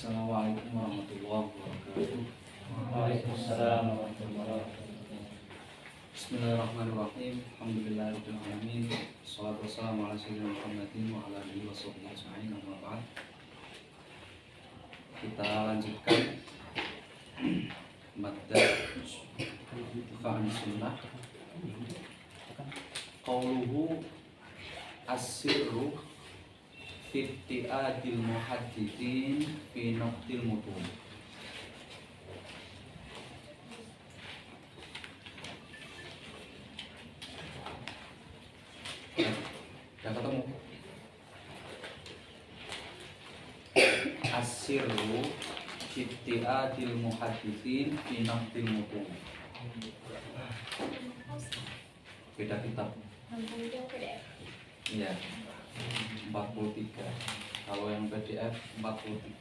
Assalamualaikum warahmatullahi wabarakatuh. Waalaikumsalam warahmatullahi wabarakatuh. Bismillahirrahmanirrahim. Alhamdulillahirabbil alamin. Wassalatu wassalamu ala sayyidina Muhammadin wa ala alihi washabbihi ajma'in. Amma ba'd. Kita lanjutkan madda faham sunnah. Qauluhu as-sirru fi i'tiadil muhadditsin fi naqdil mutun. Udah ketemu? As-sirru fi i'tiadil muhadditsin fi naqdil mutun. Beda kitab. Iya. 43. Kalau yang PDF 43.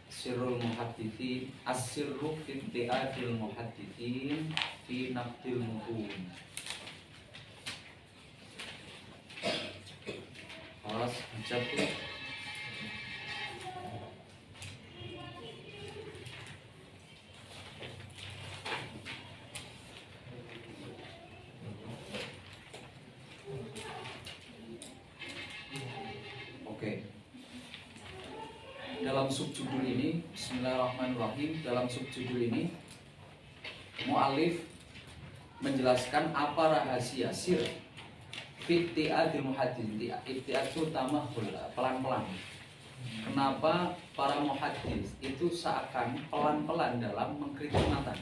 Sirrul muhadditsin, as-sirru fi i'tiadil muhadditsin fi naqdil mutun. Alas jatuh. Dalam subjudul ini, Bismillahirrahmanirrahim, dalam subjudul ini mu'alif menjelaskan apa rahasia sir fi i'tiadil muhaddits. I'tiad itu tamahul, pelan-pelan. Kenapa para muhaddits itu seakan pelan-pelan dalam mengkritik matan.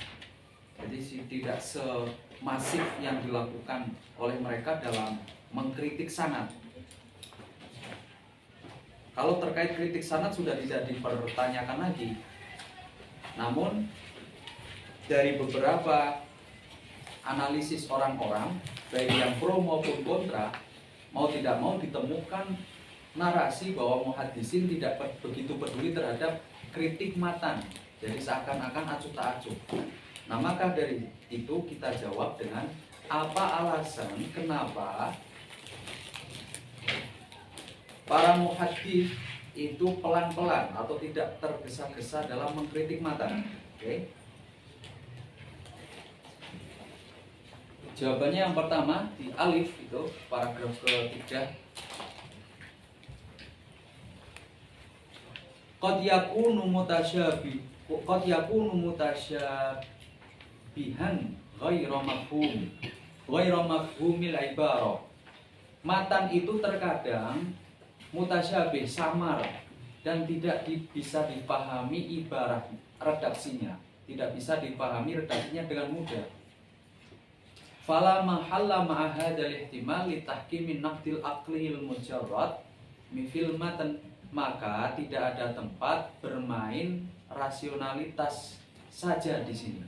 Jadi tidak semasif yang dilakukan oleh mereka dalam mengkritik sanad. Kalau terkait kritik sanad sudah tidak dipertanyakan lagi. Namun dari beberapa analisis orang-orang, baik yang pro maupun kontra, mau tidak mau ditemukan narasi bahwa muhaddisin tidak begitu peduli terhadap kritik matan. Jadi seakan-akan acuh tak acuh. Nah, maka dari itu kita jawab dengan apa alasan kenapa para muhaddits itu pelan-pelan atau tidak tergesa-gesa dalam mengkritik matan. Oke. Jawabannya yang pertama di alif itu paragraf ketiga. Qad yakunu mutasyabihan ghairu mafhumil ibarah. Matan itu terkadang mutasyabih, samar, dan tidak bisa dipahami ibarah redaksinya, tidak bisa dipahami redaksinya dengan mudah. Fala mahalla ma'a hadzal ihtimal li tahkimin naqdil aqlil mujarrad mifil matan, maka tidak ada tempat bermain rasionalitas saja di sini.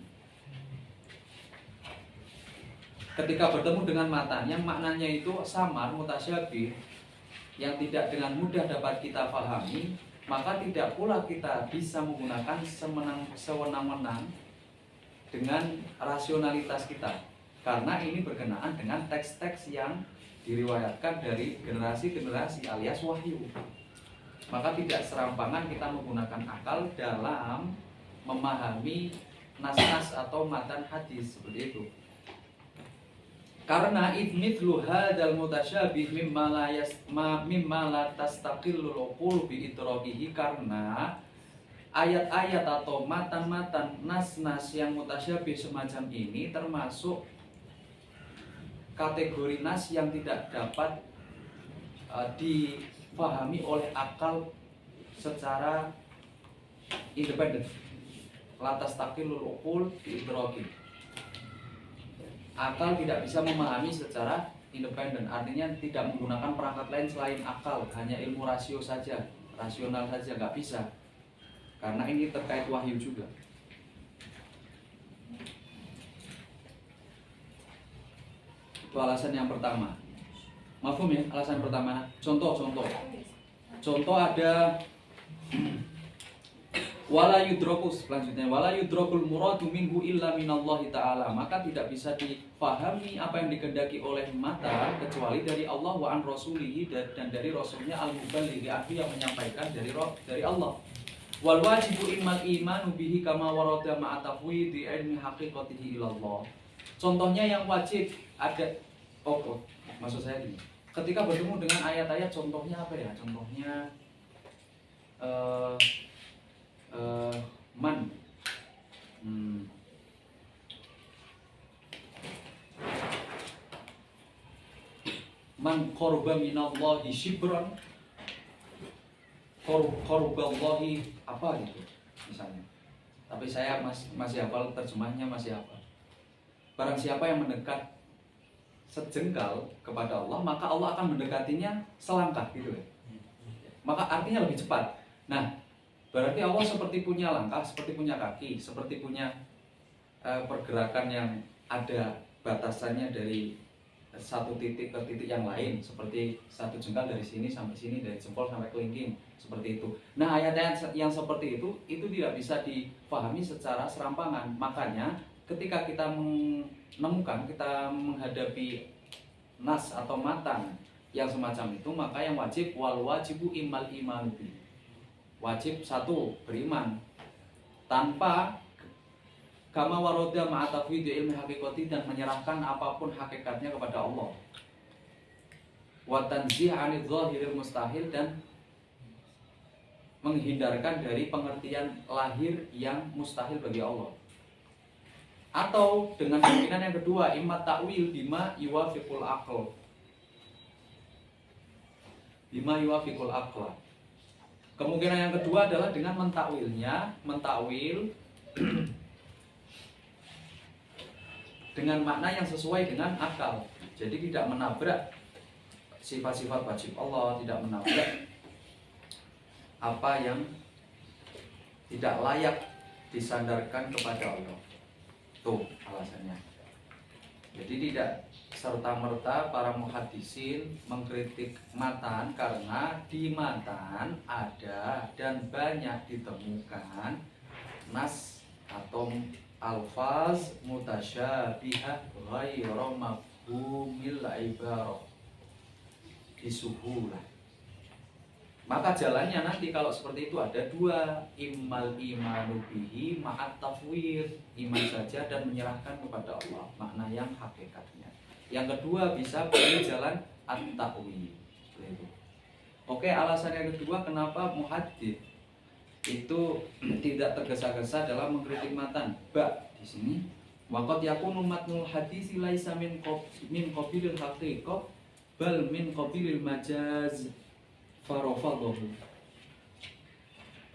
Ketika bertemu dengan matan yang maknanya itu samar, mutasyabih, yang tidak dengan mudah dapat kita pahami, maka tidak pula kita bisa menggunakan sewenang-wenang dengan rasionalitas kita, karena ini berkenaan dengan teks-teks yang diriwayatkan dari generasi-generasi alias wahyu. Maka tidak serampangan kita menggunakan akal dalam memahami nas-nas atau matan hadis seperti itu. Karena idmithlu hadzal mutasyabih mimma la tastaqillul uqul bi idrakihi, karena ayat-ayat atau matan-matan nas-nas yang mutasyabih semacam ini termasuk kategori nas yang tidak dapat dipahami oleh akal secara independen. La tastaqillul uqul bi idrakihi. Akal tidak bisa memahami secara independen, artinya tidak menggunakan perangkat lain selain akal, hanya ilmu rasio saja, rasional saja, nggak bisa, karena ini terkait wahyu juga. Itu alasan yang pertama. Mafhum ya, alasan pertama. Contoh ada Wala yudrokus, selanjutnya wala yudrokul muradu minhu illa minallahi ta'ala, maka tidak bisa dipahami apa yang dikehendaki oleh mata kecuali dari Allah wa an rasulihi, dan dari rasulnya al-muballighi yang menyampaikan dari Allah. Wal wajibu immal imanu bihi kama warada ma'a tafwidi ilmi haqiqatihi ilallah. Contohnya yang wajib ada maksud saya gini. Ketika bertemu dengan ayat-ayat, contohnya apa ya? Contohnya man qurba minallahi shibran qurballahi apa gitu misalnya. Tapi saya masih hafal terjemahnya, masih hafal. Barang siapa yang mendekat sejengkal kepada Allah, maka Allah akan mendekatinya selangkah gitu ya. Maka artinya lebih cepat. Nah, berarti Allah seperti punya langkah, seperti punya kaki, seperti punya pergerakan yang ada batasannya dari satu titik ke titik yang lain, seperti satu jengkal dari sini sampai sini, dari jempol sampai kelingking, seperti itu. Nah, ayat-ayat yang seperti itu tidak bisa dipahami secara serampangan. Makanya ketika kita menemukan, kita menghadapi nas atau matan yang semacam itu, maka yang wajib wal wajibu imal imanu bi. Wajib satu, beriman tanpa kama waroda ma'atafwidi ilmi hakikati, dan menyerahkan apapun hakikatnya kepada Allah. Wa tanzih anidh dhahiril mustahil, dan menghindarkan dari pengertian lahir yang mustahil bagi Allah. Atau dengan kemungkinan yang kedua, imma ta'wil bima yuwafiqul aql. Bima yuwafiqul aql. Kemungkinan yang kedua adalah dengan mentakwil dengan makna yang sesuai dengan akal. Jadi tidak menabrak sifat-sifat wajib Allah, tidak menabrak apa yang tidak layak disandarkan kepada Allah. Tuh alasannya. Jadi tidak serta-merta para muhaddisin mengkritik matan, karena di matan ada dan banyak ditemukan nas atau alfaz mutasyabihah ghairu mafhumil ibarah disuhulah. Maka jalannya nanti kalau seperti itu ada dua, immal imanu bihi ma'at tafwid, iman saja dan menyerahkan kepada Allah makna yang hakikatnya. Yang kedua bisa pilih jalan at-ta'wil. Oke, alasan yang kedua kenapa muhaddits itu tidak tergesa-gesa dalam mengkritik matan. Di sini waqad yakunu matnul hadis laisa min qabilil haqiqah bal min qabilil majaz farafadhahu.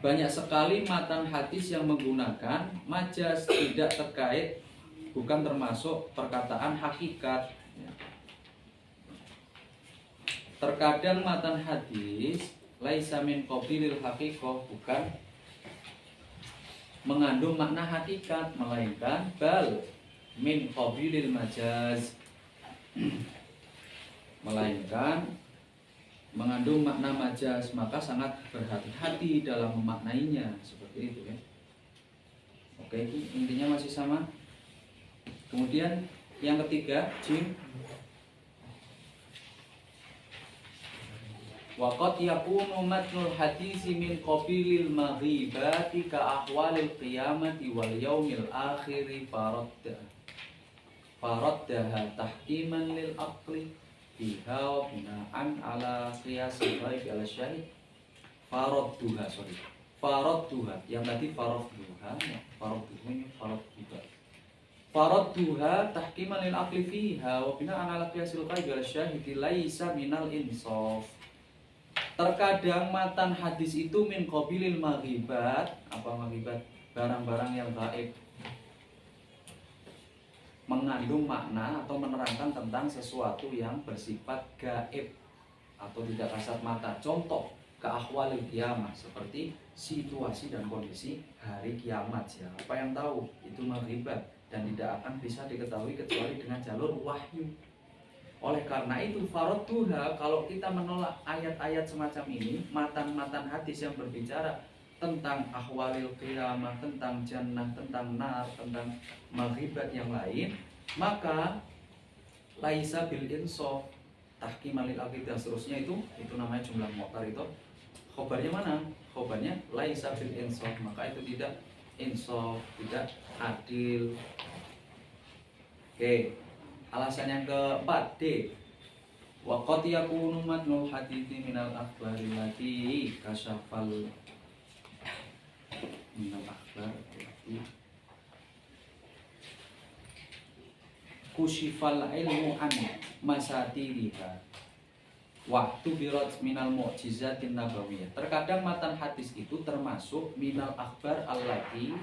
Banyak sekali matan hadis yang menggunakan majaz, tidak terkait, bukan termasuk perkataan hakikat. Terkadang matan hadis laisa min qabilil haqiqah, bukan mengandung makna hakikat, melainkan bal min qabilil majaz, melainkan mengandung makna majaz. Maka sangat berhati-hati dalam memaknainya, seperti itu ya. Oke, itu intinya masih sama. Kemudian yang ketiga, jim waqad yakunu matnul hadisi min qabilil maghibati ka ahwalil qiyamati wal yaumil akhiri faraddaha tahkiman lil aqli biha wa bina'an ala qiyasil ghaib ala syahid faradduha yang tadi faradduha tahkiman lil aqli fiha wa bina'an ala qiyasil ghaib ala syahid laisa minal insaf. Terkadang matan hadis itu min qabilil maghibat. Apa maghibat? Barang-barang yang gaib, mengandung makna atau menerangkan tentang sesuatu yang bersifat gaib atau tidak kasat mata. Contoh, ke ahwalil kiamah, seperti situasi dan kondisi hari kiamat. Siapa yang tahu? Itu maghibat dan tidak akan bisa diketahui kecuali dengan jalur wahyu. Oleh karena itu faradduha, kalau kita menolak ayat-ayat semacam ini, matan-matan hadis yang berbicara tentang ahwalil qiyamah, tentang jannah, tentang nar, tentang maghribat yang lain, maka laisa bil insaf tahkimalil aqidah seterusnya itu namanya jumlah mu'taridhah. Khobarnya mana? Khobarnya laisa bil insaf, maka itu tidak insaf, tidak adil. Oke, alasan yang keempat, D. Wa qad yakunu matnul hadithi minal akhbari lati kasyafal minal akhbar lati kusyifal ilmu an masatiriha waktu birat minal mu'jizatin nabawiyah. Terkadang matan hadis itu termasuk minal akhbar allati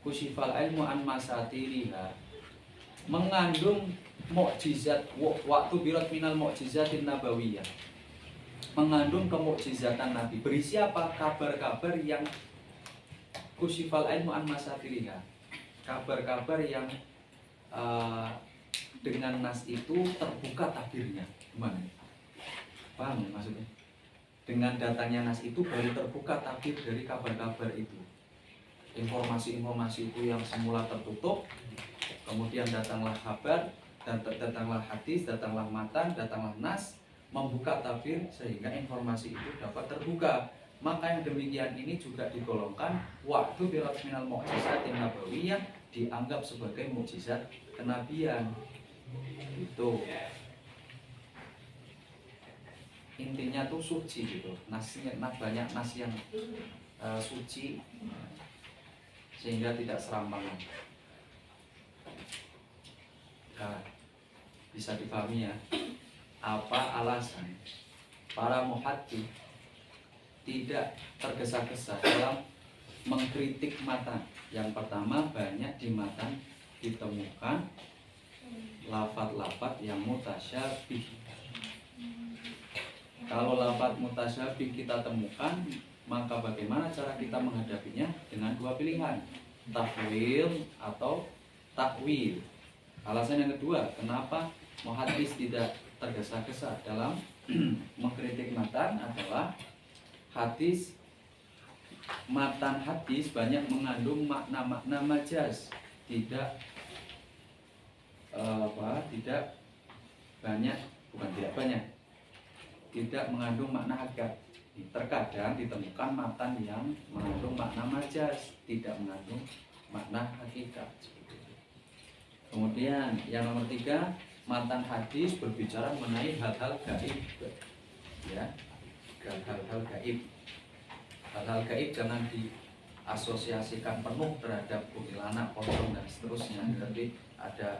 kusyifal ilmu an masatiriha, mengandung mukjizat waktu birat minal mu'jizatin nabawiyah, mengandung kemukjizatan Nabi. Berisi apa? Kabar-kabar yang kusyifal ilmu an masatiriha, kabar-kabar yang dengan nas itu terbuka takdirnya. Gimana? Paham ya maksudnya? Dengan datangnya nas itu baru terbuka takdir dari kabar-kabar itu. Informasi-informasi itu yang semula tertutup, kemudian datanglah kabar, dan datanglah hadis, datanglah matan, datanglah nas, membuka tabir sehingga informasi itu dapat terbuka. Maka yang demikian ini juga digolongkan waktu birat minal mu'jizatin nabawiyah, dianggap sebagai mukjizat kenabian. Itu intinya tuh suci gitu, nasnya banyak nas yang suci sehingga tidak serampangan. Nah, bisa dipahami ya apa alasan para muhaddits tidak tergesa-gesa dalam mengkritik matan. Yang pertama, banyak di matan ditemukan lafaz-lafaz yang mutasyabih. Kalau lafaz mutasyabih kita temukan, maka bagaimana cara kita menghadapinya? Dengan dua pilihan, tafwil atau takwil. Alasan yang kedua, kenapa muhaddits tidak tergesa-gesa dalam mengkritik matan adalah hadis, matan hadis banyak mengandung makna-makna majaz, tidak tidak mengandung makna hakikat. Terkadang ditemukan matan yang mengandung makna majaz, tidak mengandung makna hakikat. Kemudian yang nomor 3, matan hadis berbicara mengenai hal-hal gaib, ya, hal-hal gaib. Hal-hal gaib jangan diasosiasikan penuh terhadap kuntilanak, pocong dan seterusnya. Tapi ada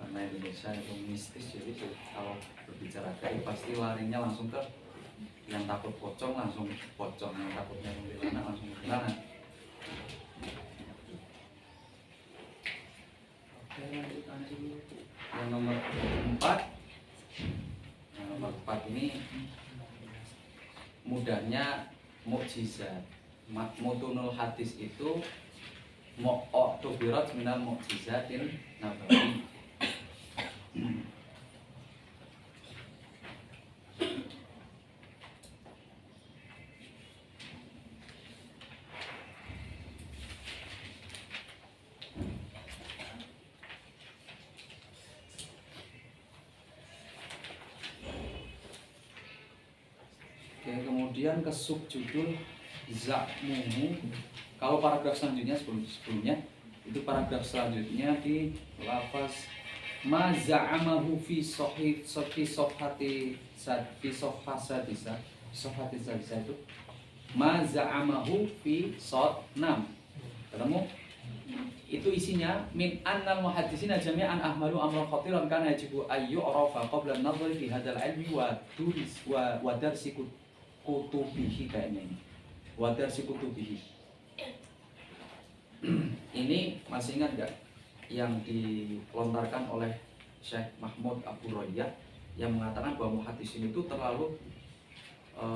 karena Indonesia itu mistis, jadi kalau berbicara gaib pasti larinya langsung ke yang takut pocong langsung pocong, yang takutnya kuntilanak langsung kuntilanak. Oke, lanjutkan dulu. Yang nomor 4. Nomor 4 ini mudahnya mukjizat. Mutunul hadis itu mu'tubirat minal mukjizatin nabawi. Kemudian ke subjudul za'muhu. Kalau paragraf selanjutnya sebelumnya itu paragraf selanjutnya di lafaz ma za'amahu fi sahih fi safhati sadisa itu ma za'amahu fi sod 6. Ketemu? Itu isinya min annal muhadditsina jami'an ahmalu amran khatiran kana yajibu ayyu arafa qabla an-nadhri fi hadzal ilmi wa duris wa darsi kutubihi, kayaknya ini wa darsi kutubihi. Ini masih ingat gak yang dilontarkan oleh Syekh Mahmud Abu Royah yang mengatakan bahwa muhaddisin itu terlalu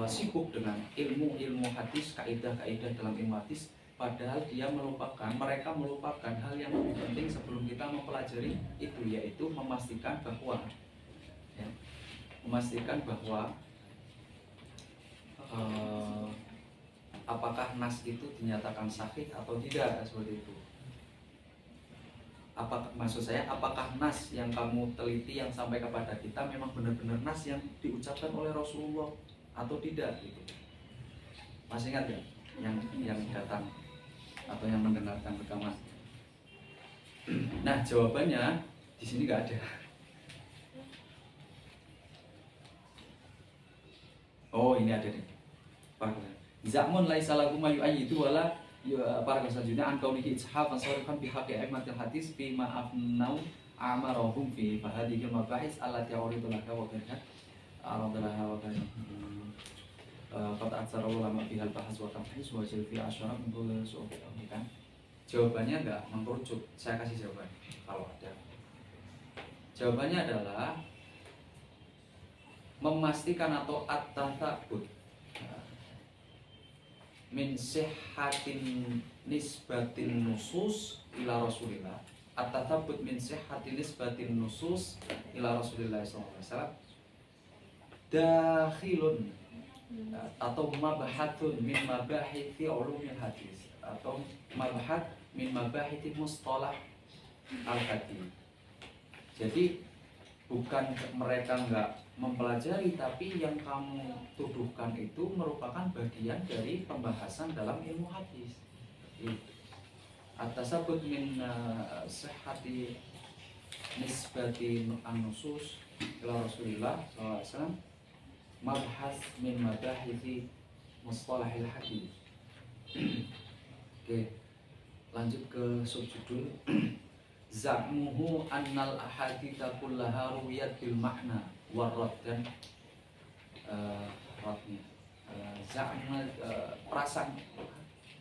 sibuk dengan ilmu hadis, kaidah-kaidah dalam ilmu hadis, padahal mereka melupakan hal yang lebih penting sebelum kita mempelajari itu, yaitu memastikan bahwa apakah nas itu dinyatakan sahih atau tidak, seperti itu. Maksud saya, apakah nas yang kamu teliti yang sampai kepada kita memang benar-benar nas yang diucapkan oleh Rasulullah atau tidak gitu. Masih ingat ya yang datang atau yang mendengarkan rekaman? Nah, jawabannya di sini nggak ada. Oh, ini ada nih. Za'mun laisa lahu ma yu'ayyidu wala para selanjutnya an kaunihi ishafan sharifan bi haqqi aimatil hadis fi ma afnau amarahum fi fahadhihi mabahis allati uridu laka wa kana aradalaha wa kana qad aksara ulama fi hal bahas wa tamhis wa fi asyara min kan. Jawabannya enggak mengkerucut. Saya kasih jawaban kalau ada. Jawabannya adalah memastikan atau at-tathabbut min sihhatin nisbatin nusus ila Rasulillah. At-tathabbut min sihhatin nisbatin nusus ila Rasulillah sallallahu alaihi wasallam dakhilun atau mabhatun min mabahithi ulumil hadis atau mabhat min mabahithi mustalah al-hadis. Jadi bukan mereka enggak mempelajari, tapi yang kamu tuduhkan itu merupakan bagian dari pembahasan dalam ilmu hadis. At-tasabut min sihhati nisbati an-nusus ila Rasulillah sallallahu alaihi wasallam mabhas min mabahithi mustalahil hadis. Oke, lanjut ke subjudul za'muhu annal ahaditha kullaha ruwiyat bil makna warad dan radnya za'ma perasaan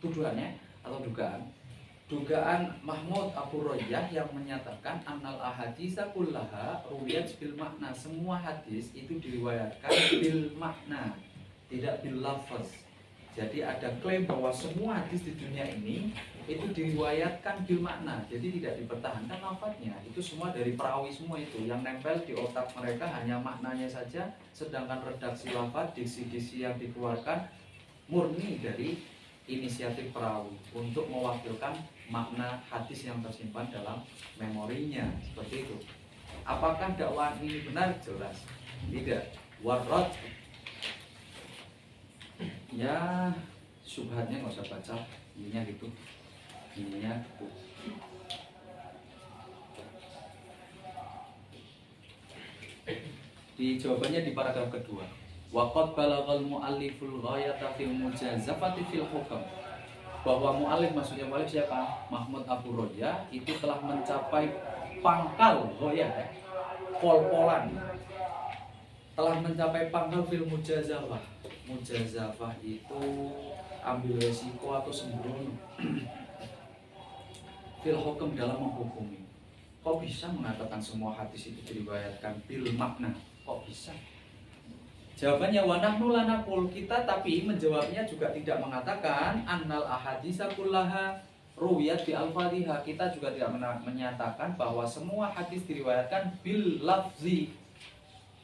tuduhannya atau dugaan Mahmud Abu Royah yang menyatakan annal ahaditha kullaha ruwiyat bil makna, semua hadis itu diriwayatkan bil makna, tidak bil lafaz. Jadi ada klaim bahwa semua hadis di dunia ini itu diriwayatkan bil makna, jadi tidak dipertahankan lafadznya. Itu semua dari perawi semua, itu yang nempel di otak mereka hanya maknanya saja, sedangkan redaksi lafadz, diksi-diksi yang dikeluarkan murni dari inisiatif perawi untuk mewakilkan makna hadis yang tersimpan dalam memorinya, seperti itu. Apakah dakwaan ini benar? Jelas tidak. Warad ya subhatnya nggak usah baca, ininya gitu, ininya gitu. Di jawabannya di paragraf kedua, waqad balaghal mu'alliful ghayata fil mujazafati fil hukam, bahwa mu'allif, maksudnya mu'allif siapa? Mahmud Abu Royah itu telah mencapai pangkal ghayah, pol-polan, telah mencapai pangkal fil mujazafah. Mujazafah itu ambil resiko atau sembrono fil hukum, dalam menghukumi. Kok bisa mengatakan semua hadis itu diriwayatkan bil makna? Kok bisa? Jawabannya wa nahnu la naqul, kita tapi menjawabnya juga tidak mengatakan annal ahaditsa kullaha ruwiyat bi al-fadhiha. Kita juga tidak menyatakan bahwa semua hadis diriwayatkan bil lafzi.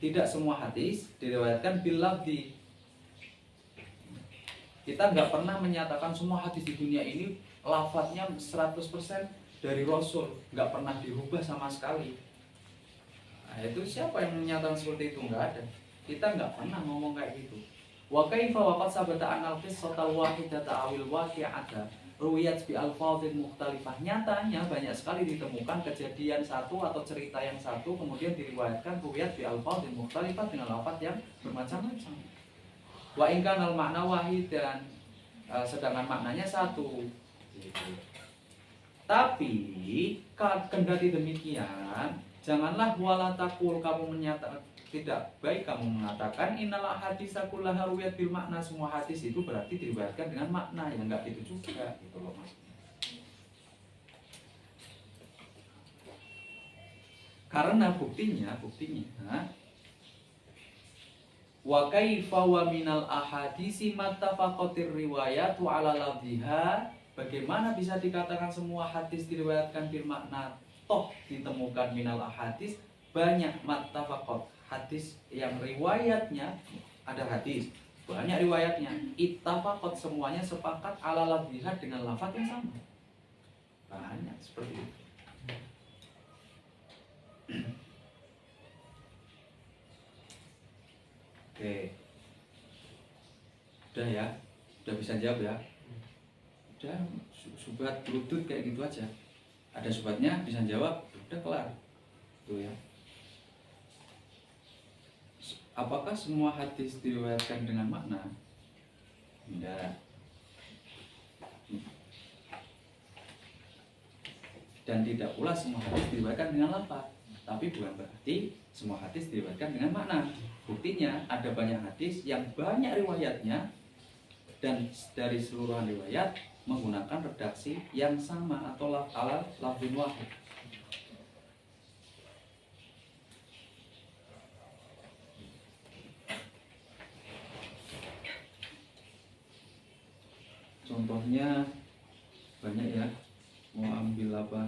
Tidak semua hadis diriwayatkan bil lafzi. Kita nggak pernah menyatakan semua hadis di dunia ini lafadznya 100% dari Rasul, nggak pernah dirubah sama sekali. Nah, itu siapa yang menyatakan seperti itu? Nggak ada. Kita nggak pernah ngomong kayak gitu. Wa kaifa waqad sabata anal qissatal wahidata awil waqi'ata ruwiyat bi alfadhin mukhtalifah. Nyatanya banyak sekali ditemukan kejadian satu atau cerita yang satu kemudian diriwayatkan ruwiyat bi alfadhin mukhtalifah dengan lafaz yang bermacam-macam. Wa in kana al makna wahid, dan sedangkan maknanya satu. Tapi kendati demikian, janganlah wala taqul, kamu menyatakan, tidak baik kamu mengatakan innal ahaditsa kullaha ruwiyat bil makna, semua hadis itu berarti diriwayatkan dengan makna. Yang enggak gitu juga, gitu loh maksudnya. Karena buktinya wa kaifa wa minal ahadisi mattafaqatir riwayatu ala lafdhiha, bagaimana bisa dikatakan semua hadis diriwayatkan bil makna, toh ditemukan minal ahadis banyak mattafaqat, hadis yang riwayatnya, ada hadis banyak riwayatnya, ittafaqat semuanya sepakat ala lafziha dengan lafaz yang sama. Banyak seperti itu. Oke. Udah ya, udah bisa jawab ya. Udah, subhat berudut kayak gitu aja. Ada subhatnya, bisa jawab, udah kelar. Tuh ya. Apakah semua hadis diriwayatkan dengan makna? Tidak. Dan tidak pula semua hadis diriwayatkan dengan lafaz. Tapi bukan berarti semua hadis diriwayatkan dengan makna. Buktinya ada banyak hadis yang banyak riwayatnya dan dari seluruh riwayat menggunakan redaksi yang sama atau ala lafzun wahid. Contohnya banyak ya. Mau ambil apa?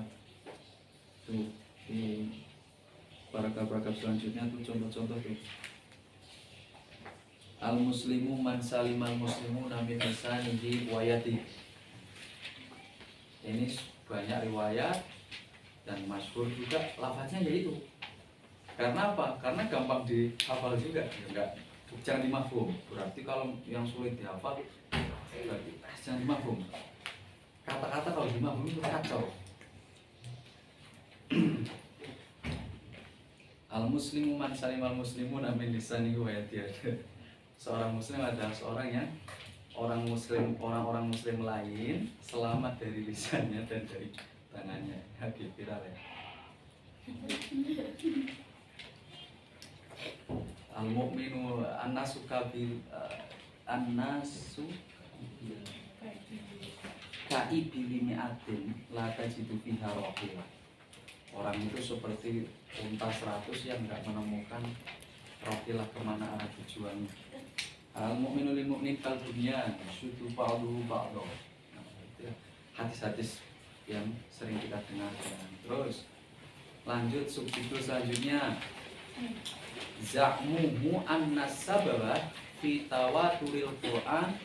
Tuh di paragraf-paragraf selanjutnya tuh contoh-contoh tuh. Al-muslimu man salimal muslimuna min lisanihi wa yadihi. Ini banyak riwayat dan masyhur juga lafaznya yaitu. Karena apa? Karena gampang dihafal juga, enggak jangan dimafhum. Berarti kalau yang sulit dihafal berarti jangan dimafhum. Kata-kata kalau dimafhum itu kacau. Al-muslimu man salimal muslimuna min lisanihi wa yadihi. Seorang muslim adalah seorang yang orang-orang muslim lain selamat dari lisannya dan dari tangannya. Habis viral ya. Al-mu'minu annasu kabil annasu kaibilimi adin la tajidu fiha rohilah. Orang itu seperti unta 100 yang enggak menemukan rohilah kemana arah tujuannya. Al-mu'minu lil mu'min kal bunyan syudu ba'duhu ba'dahu. Hadis-hadis yang sering kita dengar. Terus lanjut subtitul selanjutnya. Za'muhu an-nasababa fi tawaturil Qur'an.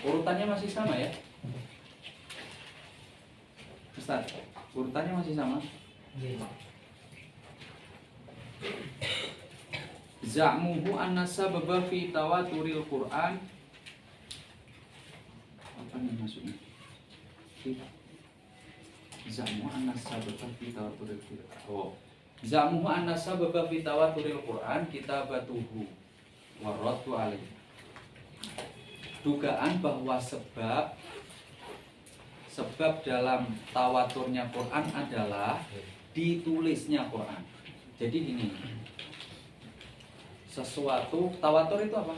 Urutannya masih sama ya? Ustaz, urutannya masih sama? Za'muhu an-nasababa fi tawaturil Qur'an. Apa nih maksudnya? Za'muhu an-nasababa fi tawaturil Qur'an. Oh. Za'muhu an-nasababa fi tawaturil Qur'an kitabatuhu warraddu alaih. Dugaan bahwa sebab dalam tawaturnya Quran adalah ditulisnya Quran. Jadi gini, sesuatu tawatur itu apa?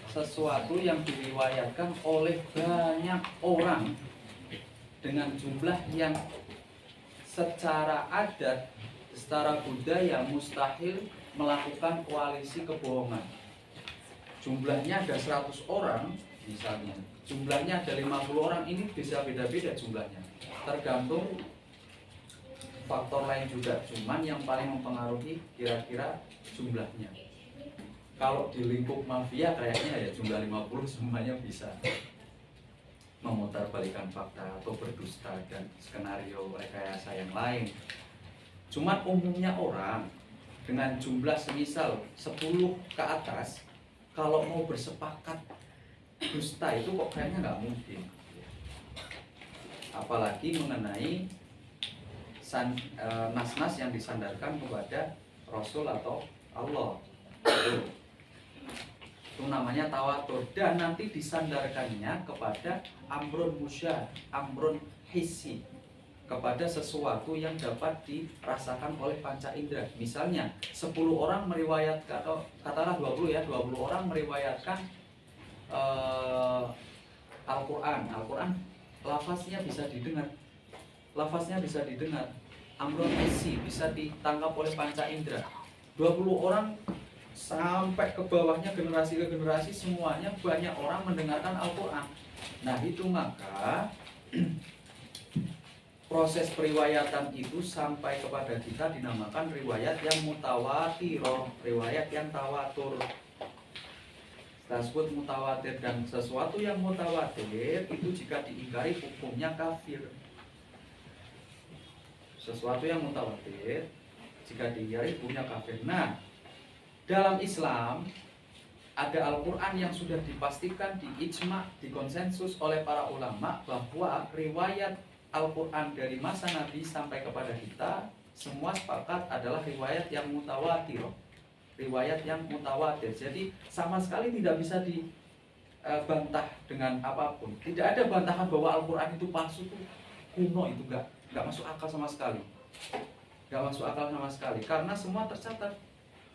Sesuatu yang diriwayatkan oleh banyak orang dengan jumlah yang secara adat, secara budaya mustahil melakukan koalisi kebohongan. Jumlahnya ada 100 orang misalnya, jumlahnya ada 50 orang, ini bisa beda-beda jumlahnya, tergantung faktor lain juga. Cuman yang paling mempengaruhi kira-kira jumlahnya. Kalau di lingkup mafia kayaknya ya jumlah 50 semuanya bisa memutarbalikan fakta atau berdusta dan skenario rekayasa yang lain. Cuman umumnya orang dengan jumlah semisal 10 ke atas, kalau mau bersepakat dusta itu kok kayaknya nggak mungkin. Apalagi mengenai nas-nas yang disandarkan kepada Rasul atau Allah. Itu namanya tawatur, dan nanti disandarkannya kepada amrun musyah, amrun hissi, kepada sesuatu yang dapat dirasakan oleh panca indera. Misalnya 10 orang meriwayatkan, katakanlah 20 ya, 20 orang meriwayatkan Al-Quran, lafaznya bisa didengar, amrun hissi bisa ditangkap oleh panca indera. 20 orang sampai ke bawahnya, generasi ke generasi, semuanya banyak orang mendengarkan Al-Quran. Nah itu maka proses periwayatan itu sampai kepada kita dinamakan riwayat yang mutawatirah, riwayat yang tawatur. Kita sebut mutawatir, dan sesuatu yang mutawatir itu jika diingkari hukumnya kafir. Sesuatu yang mutawatir jika diingkari hukumnya kafir. Nah, dalam Islam ada Al-Quran yang sudah dipastikan, diijma, dikonsensus oleh para ulama bahwa riwayat Al-Quran dari masa Nabi sampai kepada kita semua sepakat adalah riwayat yang mutawatir. Riwayat yang mutawatir. Jadi sama sekali tidak bisa dibantah dengan apapun. Tidak ada bantahan bahwa Al-Quran itu palsu, itu kuno, itu enggak masuk akal sama sekali. Enggak masuk akal sama sekali karena semua tercatat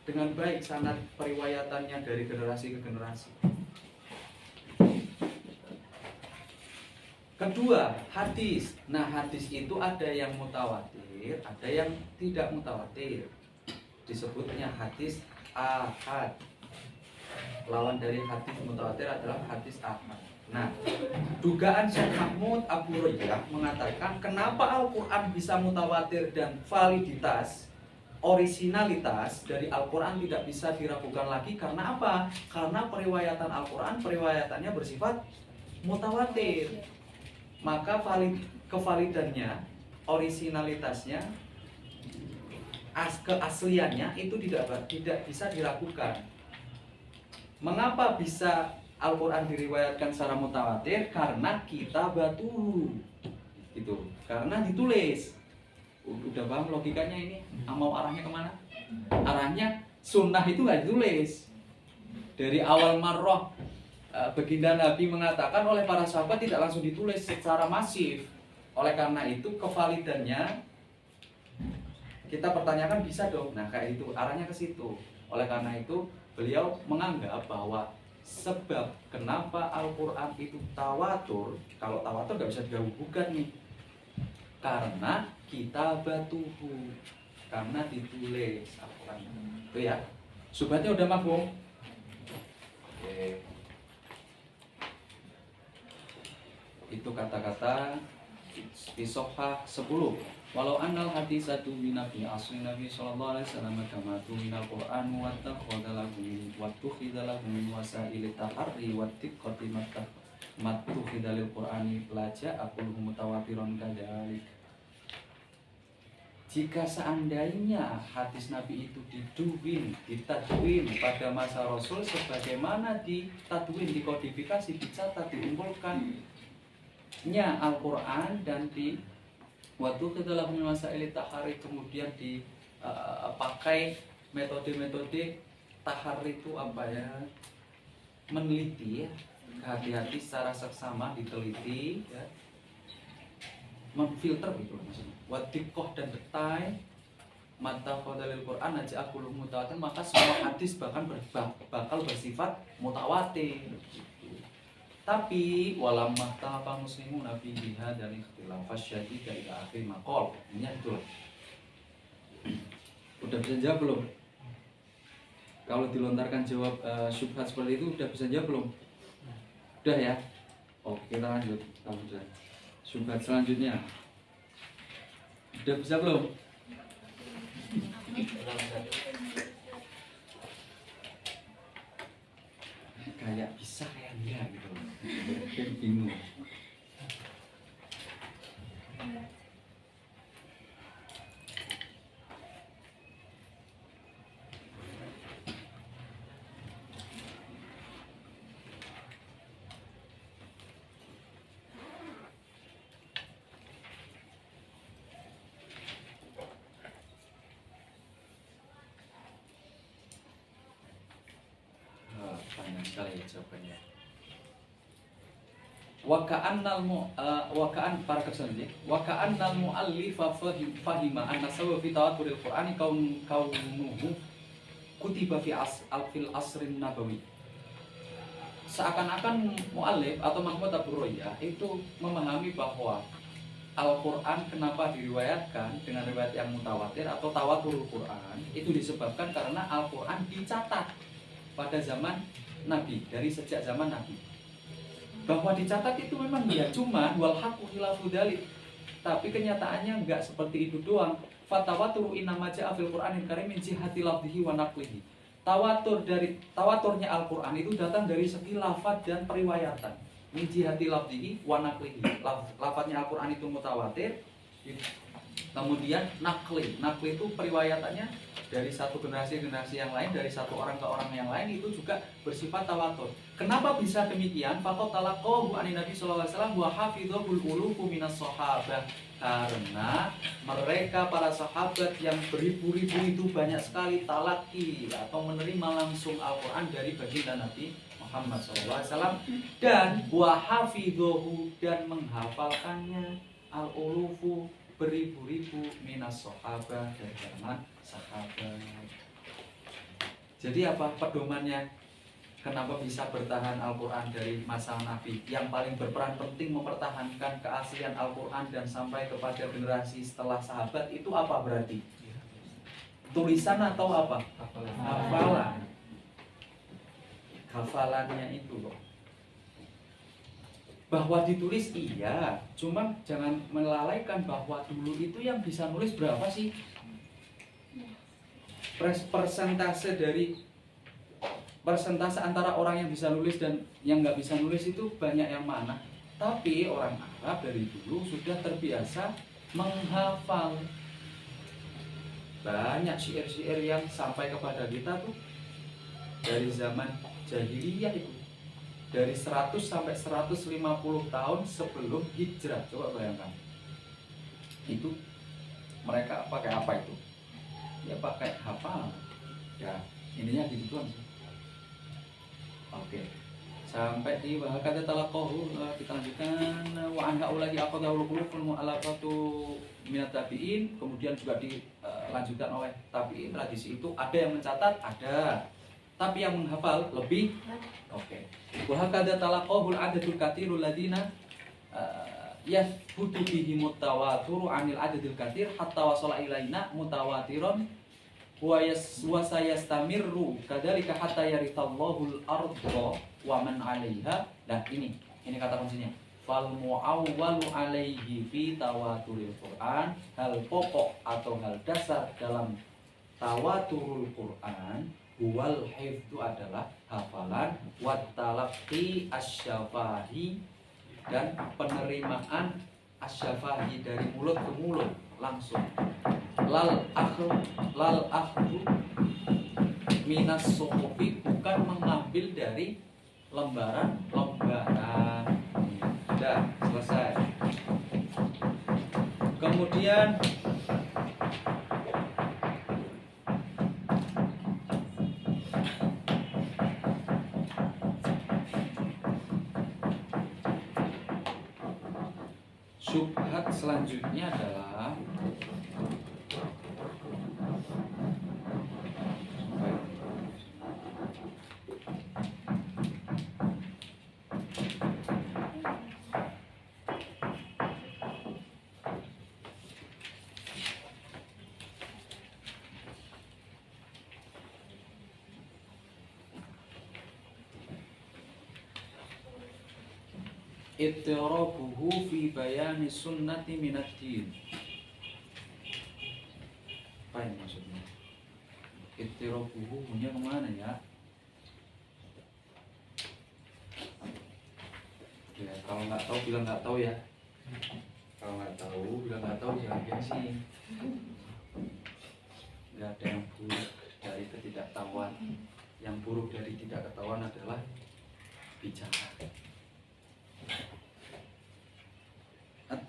dengan baik sanad periwayatannya dari generasi ke generasi. Kedua, hadis. Nah, hadis itu ada yang mutawatir, ada yang tidak mutawatir. Disebutnya hadis ahad. Lawan dari hadis mutawatir adalah hadis ahad. Nah, dugaan Syekh Mahmud Abu Royah mengatakan kenapa Al-Quran bisa mutawatir dan validitas, orisinalitas dari Al-Quran tidak bisa diragukan lagi. Karena apa? Karena periwayatan Al-Quran, periwayatannya bersifat mutawatir. Maka kevalidannya, orisinalitasnya, keasliannya itu tidak bisa diragukan. Mengapa bisa Al-Quran diriwayatkan secara mutawatir? Karena kita batu gitu. Karena ditulis. Udah paham logikanya ini? Mau arahnya kemana? Arahnya sunnah itu nggak ditulis. Dari awal marrah baginda Nabi mengatakan oleh para sahabat tidak langsung ditulis secara masif. Oleh karena itu kevalidannya kita pertanyakan bisa dong. Nah kayak itu arahnya ke situ. Oleh karena itu beliau menganggap bahwa sebab kenapa Al-Quran itu tawatur, kalau tawatur nggak bisa digabungkan nih, karena kita batuhu, karena ditulis Al-Quran itu ya. Subhatnya udah mafhum? Oke. Itu kata-kata Fisohah 10. Walau annal hadisatu minafi asli Nabi sallallahu alaihi wasallam kama tu minal Qur'an wa takhadalahu wa tukhidalahu min wasail taharri wa tiqqati matukhidalil Qur'ani laja aqul mutawatiron kadzalik. Jika seandainya hadis Nabi itu ditadwin pada masa Rasul sebagaimana ditadwin, dikodifikasi, dicatat, dikumpulkannya Al-Quran dan di waktu kita dalam masa elit tahari kemudian dipakai metode-metode tahari itu apa ya, meneliti ya, hati-hati secara seksama diteliti ya, memfilter gitu maksudnya, wadikoh dan detail mata dalil Quran aja aku mutawatir, maka semua hadis bahkan bakal bersifat mutawatir. Tapi walamma tafa muslimun nabi biha dari ikhtilafas syadid dari akhir maqal. Ini itulah. Udah bisa jawab belum? Kalau dilontarkan jawab syubhat seperti itu udah bisa jawab belum? Udah ya? Oke, kita lanjut. Syubhat selanjutnya. Udah bisa belum? Kayak bisa kayak enggak gitu. Mungkin bingung. Panjang sekali ya jawabannya. Wakaan para kesannya. Wakaan mu'allifa fahima anna sawa fi tawaturil Qur'ani kaunuhu kutiba fil asrin nabawi. Seakan-akan mu'allif atau Mahmud Abu Royah itu memahami bahwa Al-Quran kenapa diriwayatkan dengan riwayat yang mutawatir atau tawaturul Quran itu disebabkan karena Al-Quran dicatat pada zaman Nabi, dari sejak zaman Nabi. Bahwa dicatat itu memang ya, cuma wal haqqu khilafu dzalik. Tapi kenyataannya enggak seperti itu doang. Fatawaturu innama ja'a fil Qur'anil karim min jihati lafdhihi wa naqlihi. Tawaturnya Al-Qur'an itu datang dari segi lafaz dan periwayatan. Min jihati lafdhihi wa naqlihi. Lafaznya Al-Qur'an itu mutawatir. Kemudian nakli itu periwayatannya dari satu generasi ke generasi yang lain, dari satu orang ke orang yang lain, itu juga bersifat tawatur. Kenapa bisa demikian? Faqad talaqahu anin Nabi sallallahu alaihi wasallam wa hafidhul ulufu minas sahabah. Karena mereka para sahabat yang beribu-ribu itu banyak sekali talaki atau menerima langsung Al-Qur'an dari baginda Nabi Muhammad SAW, dan wa hafidhuhu, dan menghafalkannya al-ulufu, beribu-ribu minas sahabah, dari kalangan sahabat. Jadi apa pedomannya? Kenapa bisa bertahan Al-Quran dari masa Nabi? Yang paling berperan penting mempertahankan keaslian Al-Quran dan sampai kepada generasi setelah sahabat itu apa berarti? Tulisan atau apa? Hafalan. Hafalannya itu loh. Bahwa ditulis iya, cuma jangan melalaikan bahwa dulu itu yang bisa nulis berapa sih? Persentase antara orang yang bisa nulis dan yang nggak bisa nulis itu banyak yang mana? Tapi orang Arab dari dulu sudah terbiasa menghafal. Banyak syair-syair yang sampai kepada kita tuh dari zaman jahiliyah itu. Dari 100 sampai 150 tahun sebelum hijrah. Coba bayangkan. Itu mereka pakai apa itu? Ya pakai hafal. Ya, ininya digituan sih. Oke. Sampai di bahkan talaqahu, kita lanjutkan wa anha ulagi aqdaul qulubul mu'allafatu minat tabi'in. Kemudian juga dilanjutkan oleh tabi'in. Tradisi itu ada yang mencatat, ada. Tapi yang menghafal lebih. Oke. Wa hakada talaqahul adatul katsirul ladina yathbutu bihi mutawaturu anil adadil katsir hatta wasala ilaina mutawatiron wa sayastamirru kadzalika hatta yarithallahu al-ardha wa man 'alaiha. Nah, ini kata kuncinya. Fal mu'awwalu 'alaihi fi tawaturil Qur'an, hal pokok atau hal dasar dalam tawaturul Qur'an wal hifdzu adalah hafalan, wat talaqqi asyafahi, dan penerimaan asyafahi dari mulut ke mulut langsung. Lal akhdu minas suhufi, bukan mengambil dari lembaran. Sudah selesai. Kemudian syubhat selanjutnya adalah ittirabuhu fi bayani sunnati minad din. Apa ini maksudnya? Ittirabuhu punya kemana ya? Ya kalau nggak tahu bilang nggak tahu ya. Kalau nggak tahu bilang nggak tahu, jangan gengsi. Nggak ada yang buruk dari ketidaktahuan. Yang buruk dari tidak ketahuan adalah bicara.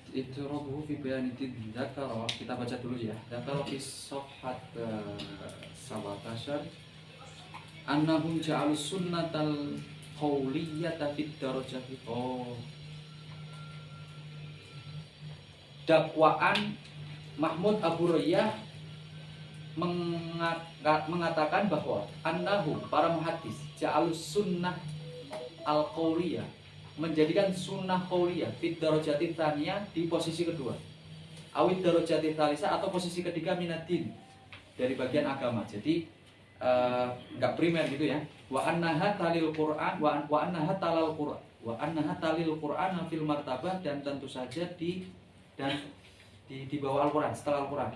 Itu robuhu fi bayani dzakara, kita baca dulu ya. Dzakara fi safhat 17 annahum ja'alus sunnatal qauliyata fid darajati. Dakwaan Mahmud Abu Rayyah mengatakan bahwa annahum, para muhaddis, ja'alus sunnah al qauliyah, menjadikan sunnah qauliyah fit darajati tsaniyah, di posisi kedua, awid darajati tsalisa, atau posisi ketiga minadin, dari bagian agama. Jadi enggak primer gitu ya. Wa annaha talil Qur'an wa annaha talal Qur'an wa annaha talil Qur'an fil martabah, dan tentu saja di bawah Al-Quran, setelah Al-Quran.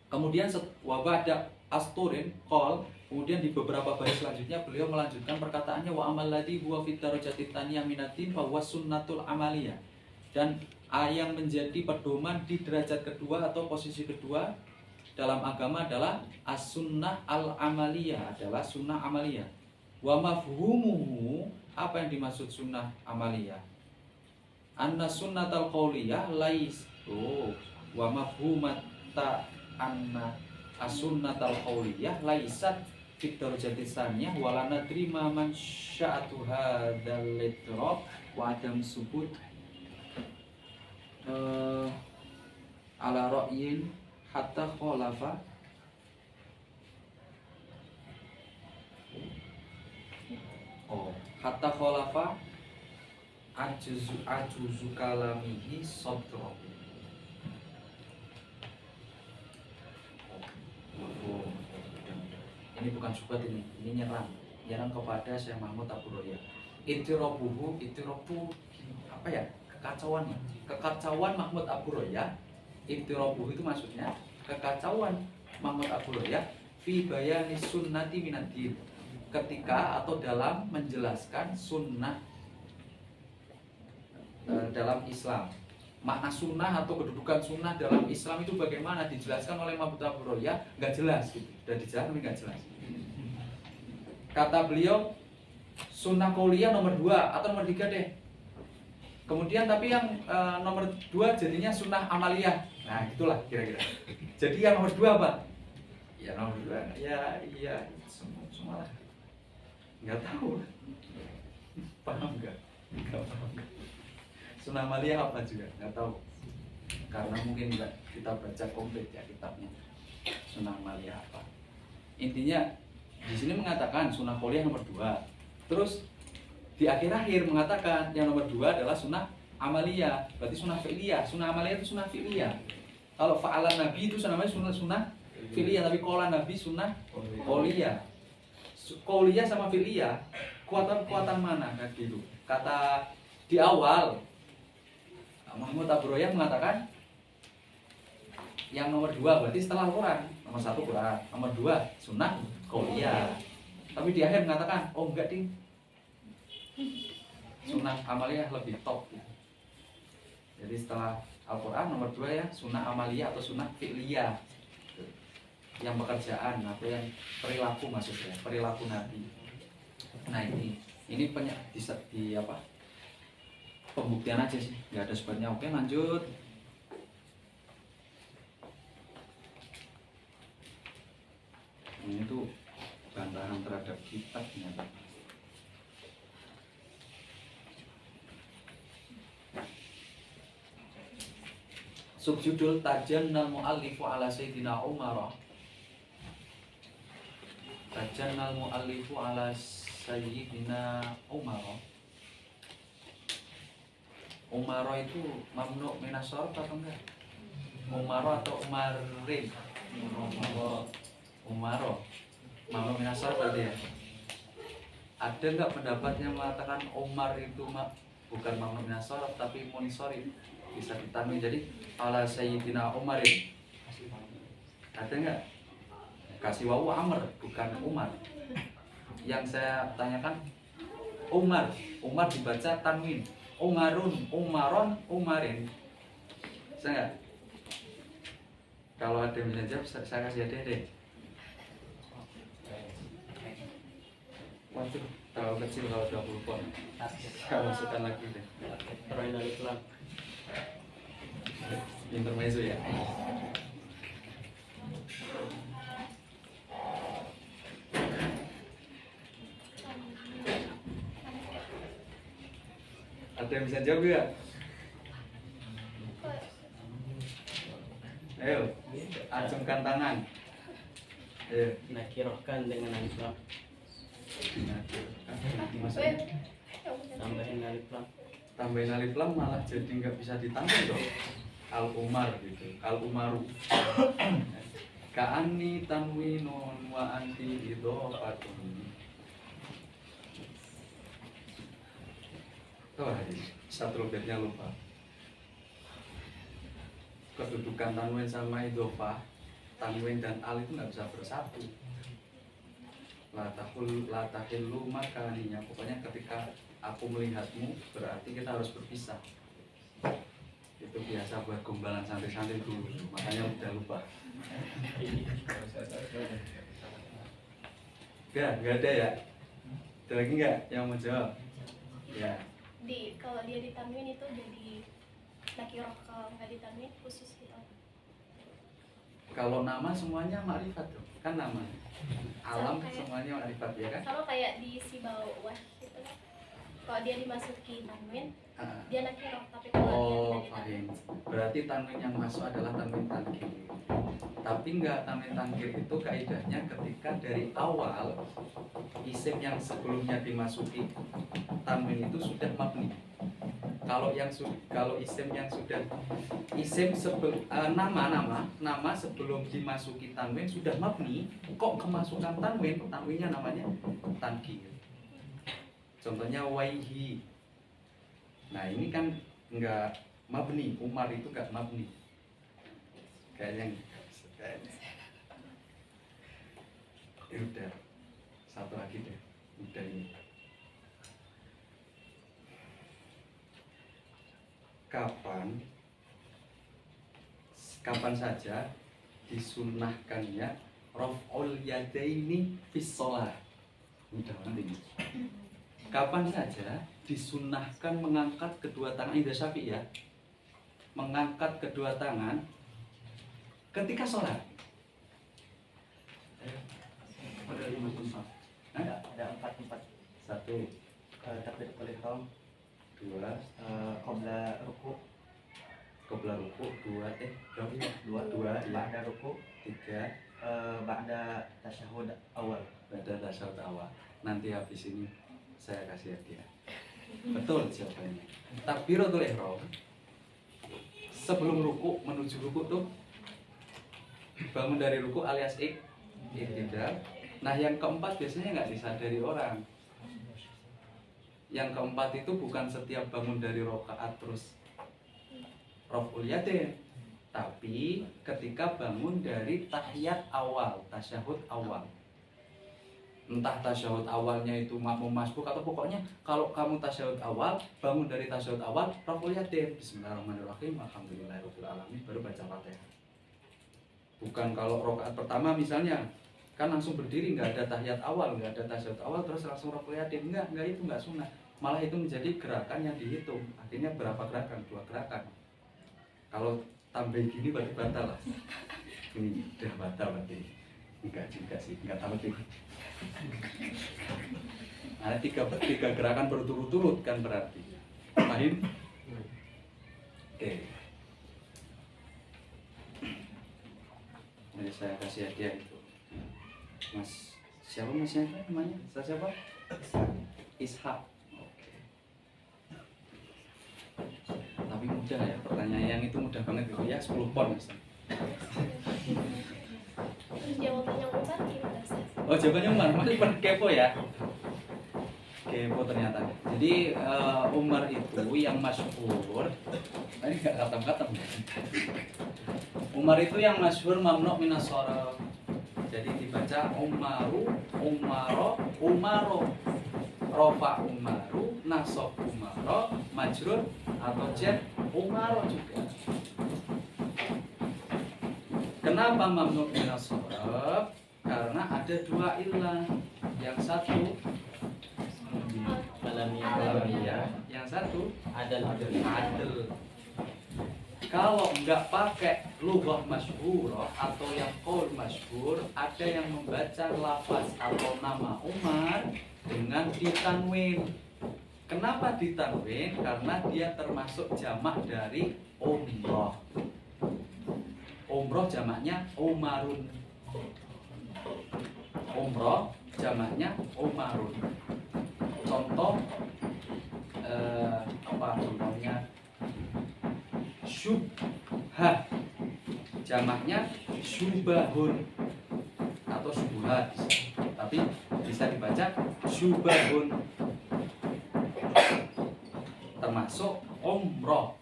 Kemudian waba'da asturin qol, kemudian di beberapa baris selanjutnya beliau melanjutkan perkataannya wa amal ladzi huwa fit darajati tsaniyah minatin fa huwa sunnatul amaliyah. Dan yang menjadi pedoman di derajat kedua atau posisi kedua dalam agama adalah as-sunnah al-amaliyah, adalah sunnah amaliyah. Wa mafhumuhu, apa yang dimaksud sunnah amaliyah? Anna sunnatal qauliyah wa mafhumata anna as-sunnatal qauliyah laisat fit darajati tsaniyah wa la nadri ma man sya'atu hadzal litrab wa adam subut ala ra'yin hatta khalafa hatta khalafa ajuzu kalamihi sabra. Ini bukan syubhat, ini nyerang kepada Syekh Mahmud Abu-Roya. Itirabuhu apa ya? Kekacauan Mahmud Abu-Roya. Itirabuhu itu maksudnya kekacauan Mahmud Abu-Roya fi bayani sunnati minad-din, ketika atau dalam menjelaskan sunnah dalam Islam. Makna sunnah atau kedudukan sunnah dalam Islam itu bagaimana dijelaskan oleh Mahmud Abu-Roya, nggak jelas gitu. Udah dijelaskan tapi nggak jelas. Kata beliau sunnah qauliyah nomor 2 atau nomor 3 deh. Kemudian tapi yang nomor 2 jadinya sunnah amaliyah. Nah itulah kira-kira. Jadi yang nomor 2 apa? Ya nomor 2 ya semua lah. Nggak tahu. Paham nggak? Nggak paham. Sunnah amaliyah apa juga nggak tahu, karena mungkin nggak kita baca komplit ya kitabnya sunnah amaliyah apa. Intinya di sini mengatakan sunnah qauliyah nomor 2, terus di akhir-akhir mengatakan yang nomor 2 adalah sunnah amaliyah, berarti sunnah fi'liyah. Sunnah amaliyah itu sunnah fi'liyah. Kalau fa'alan Nabi itu namanya sunnah fi'liyah, tapi qaulan Nabi sunnah qauliyah. Qauliyah sama fi'liyah kuatan mana kayak gitu. Kata di awal Mahmud Abu-Roya mengatakan yang nomor 2 berarti setelah Al-Quran. Nomor 1 Quran, nomor 2 sunnah qauliyah. Tapi di akhir mengatakan oh enggak ding, sunnah amaliyah lebih top gitu. Jadi setelah Al-Quran nomor 2 ya sunnah amaliyah atau sunnah fi'liyah, yang pekerjaan atau yang perilaku, maksudnya perilaku Nabi. Nah ini banyak di apa, pembuktian aja sih, nggak ada sebabnya. Oke lanjut. Ini tuh bantahan terhadap kitab ternyata. Subjudul tajannal mu'allifu ala Sayyidina Umar. Tajannal mu'allifu ala Sayyidina Umar. Umaro itu mamnu minas sharaf atau enggak? Umaro atau Umarin? Umaro mamnu minas sharaf berarti ya. Ada enggak pendapat yang mengatakan Umar itu bukan mamnu minas sharaf tapi munsorif, bisa ditanwin jadi ala Sayyidina Umarin? Ada enggak? Kasih wawu Amr bukan Umar. Yang saya tanyakan Umar dibaca tanwin. Umarun, Umaron, Umarin. Saya enggak? Kalau ada yang bisa jawab, saya kasih hadiah deh. Waduh, terlalu kecil kalau 20 pon. Saya masukkan lagi deh. Roinal Islam. Intermezzo ya. Ada yang bisa jawab ya? Ayo, acungkan tangan. Ayo. Nakirohkan dengan alif lam. Maksudnya Tambahin alif lam. tambahin alif lam malah jadi nggak bisa ditambah dong. Al-Umar gitu, Al-Umaru. Ka'anni tanwinun wa anti idhofatun. Oh, satu bednya lupa. kedudukan tanwin sama idhofah, tanwin dan al itu nggak bisa bersatu. Latahillu makaninya, pokoknya ketika aku melihatmu berarti kita harus berpisah. Itu biasa buat gombalan santri-santri dulu, makanya udah lupa. Gak ada ya? Ada lagi nggak yang mau jawab? Ya. Kalau dia ditanwin itu jadi nakiroh, kalau nggak ditanwin khusus gitu. Kalau nama semuanya makrifat tuh, kan nama. Alam Sama kayak- semuanya makrifat ya kan? Sama kayak di si bawah gitu kan. Kalau dia dimasuki tanwin, Ah. dia nakiroh, tapi kalau dia Oh, tidak faham. ditanwin, Berarti tanwin yang masuk adalah tanwin tankir. Tapi enggak, tanwin tankir itu kaidahnya ketika dari awal isim yang sebelumnya dimasuki tanwin itu sudah mabni. Kalau isim yang sudah nama sebelum dimasuki tanwin sudah mabni, kok kemasukan tanwinnya namanya tankir. Contohnya waihi. Nah ini kan enggak mabni, Umar itu enggak mabni. Kayaknya. Udah. Satu lagi deh. Udah ini. Kapan saja disunnahkannya raf'ul yadaini fis shalah. Udah nanti. Kapan saja disunnahkan mengangkat kedua tangan, Indra Syafi'i ya, mengangkat kedua tangan ketika sholat. Ada 5 tempat. Ada 4 tempat. 1, Takbiratul ihram, 2, qabla ruku, qabla ruku, 2, dua, iya. ba'da ruku, 3, ba'da tasyahud awal. pada tasyahud awal. Nanti habis ini saya kasih hadiah. Betul jawabannya. Takbiratul ihram sebelum ruku, menuju ruku tuh bangun dari ruku alias iktidal. Nah yang keempat biasanya nggak disadari orang. Yang keempat itu bukan setiap bangun dari rakaat terus raf'ul yadain, tapi ketika bangun dari tahiyat awal, tasyahud awal. Entah tasyahud awalnya itu makmum masbuk atau pokoknya kalau kamu tasyahud awal, bangun dari tasyahud awal, raf'ul yadain, bismillahirrahmanirrahim, alhamdulillahirabbil alamin, baru baca Fatihah. Bukan kalau rakaat pertama misalnya kan langsung berdiri, nggak ada tahiyat awal, nggak ada tasyahud awal, terus langsung raf'ul yadain, enggak itu nggak sunnah. Malah itu menjadi gerakan yang dihitung. Artinya berapa gerakan? 2 gerakan. Kalau tambah gini berarti batal lah. Ini udah batal berarti. Enggak juga sih, enggak tahu sih. Ada tiga gerakan berturut-turut kan berarti. Paham? Oke. Jadi saya kasih hadiah itu. Mas, siapa masnya namanya? Siapa? Ishak. Oke. Tapi mudah ya, pertanyaan yang itu mudah banget gitu ya, 10 pon. terus jawabannya Umar gimana sih? Oh jawabannya Umar, masih pada kepo ya. Kepo ternyata. Jadi Umar itu yang masyhur. Tadi nggak katam-katam. Umar itu yang masyhur mamnu minas sharaf. Jadi dibaca Umaru, Umaro, Umaro, Rofa Umaru, Nasab Umaro, Majrur atau Jar Umaro juga. Kenapa mamnu minas sharaf? Karena ada 2 ilah. Yang satu alamiyah, yang satu adil. Kalau nggak pakai lughah masyhurah atau yang qaul masyhur, ada yang membaca lafaz atau nama Umar dengan ditanwin. Kenapa ditanwin? Karena dia termasuk jamak dari umrah. Umrah jamaknya Umarun. Umrah jamaknya Umarun. Contoh apa contohnya? Syubhah jamaknya syubahun atau syubuhat, tapi bisa dibaca syubahun, termasuk umroh.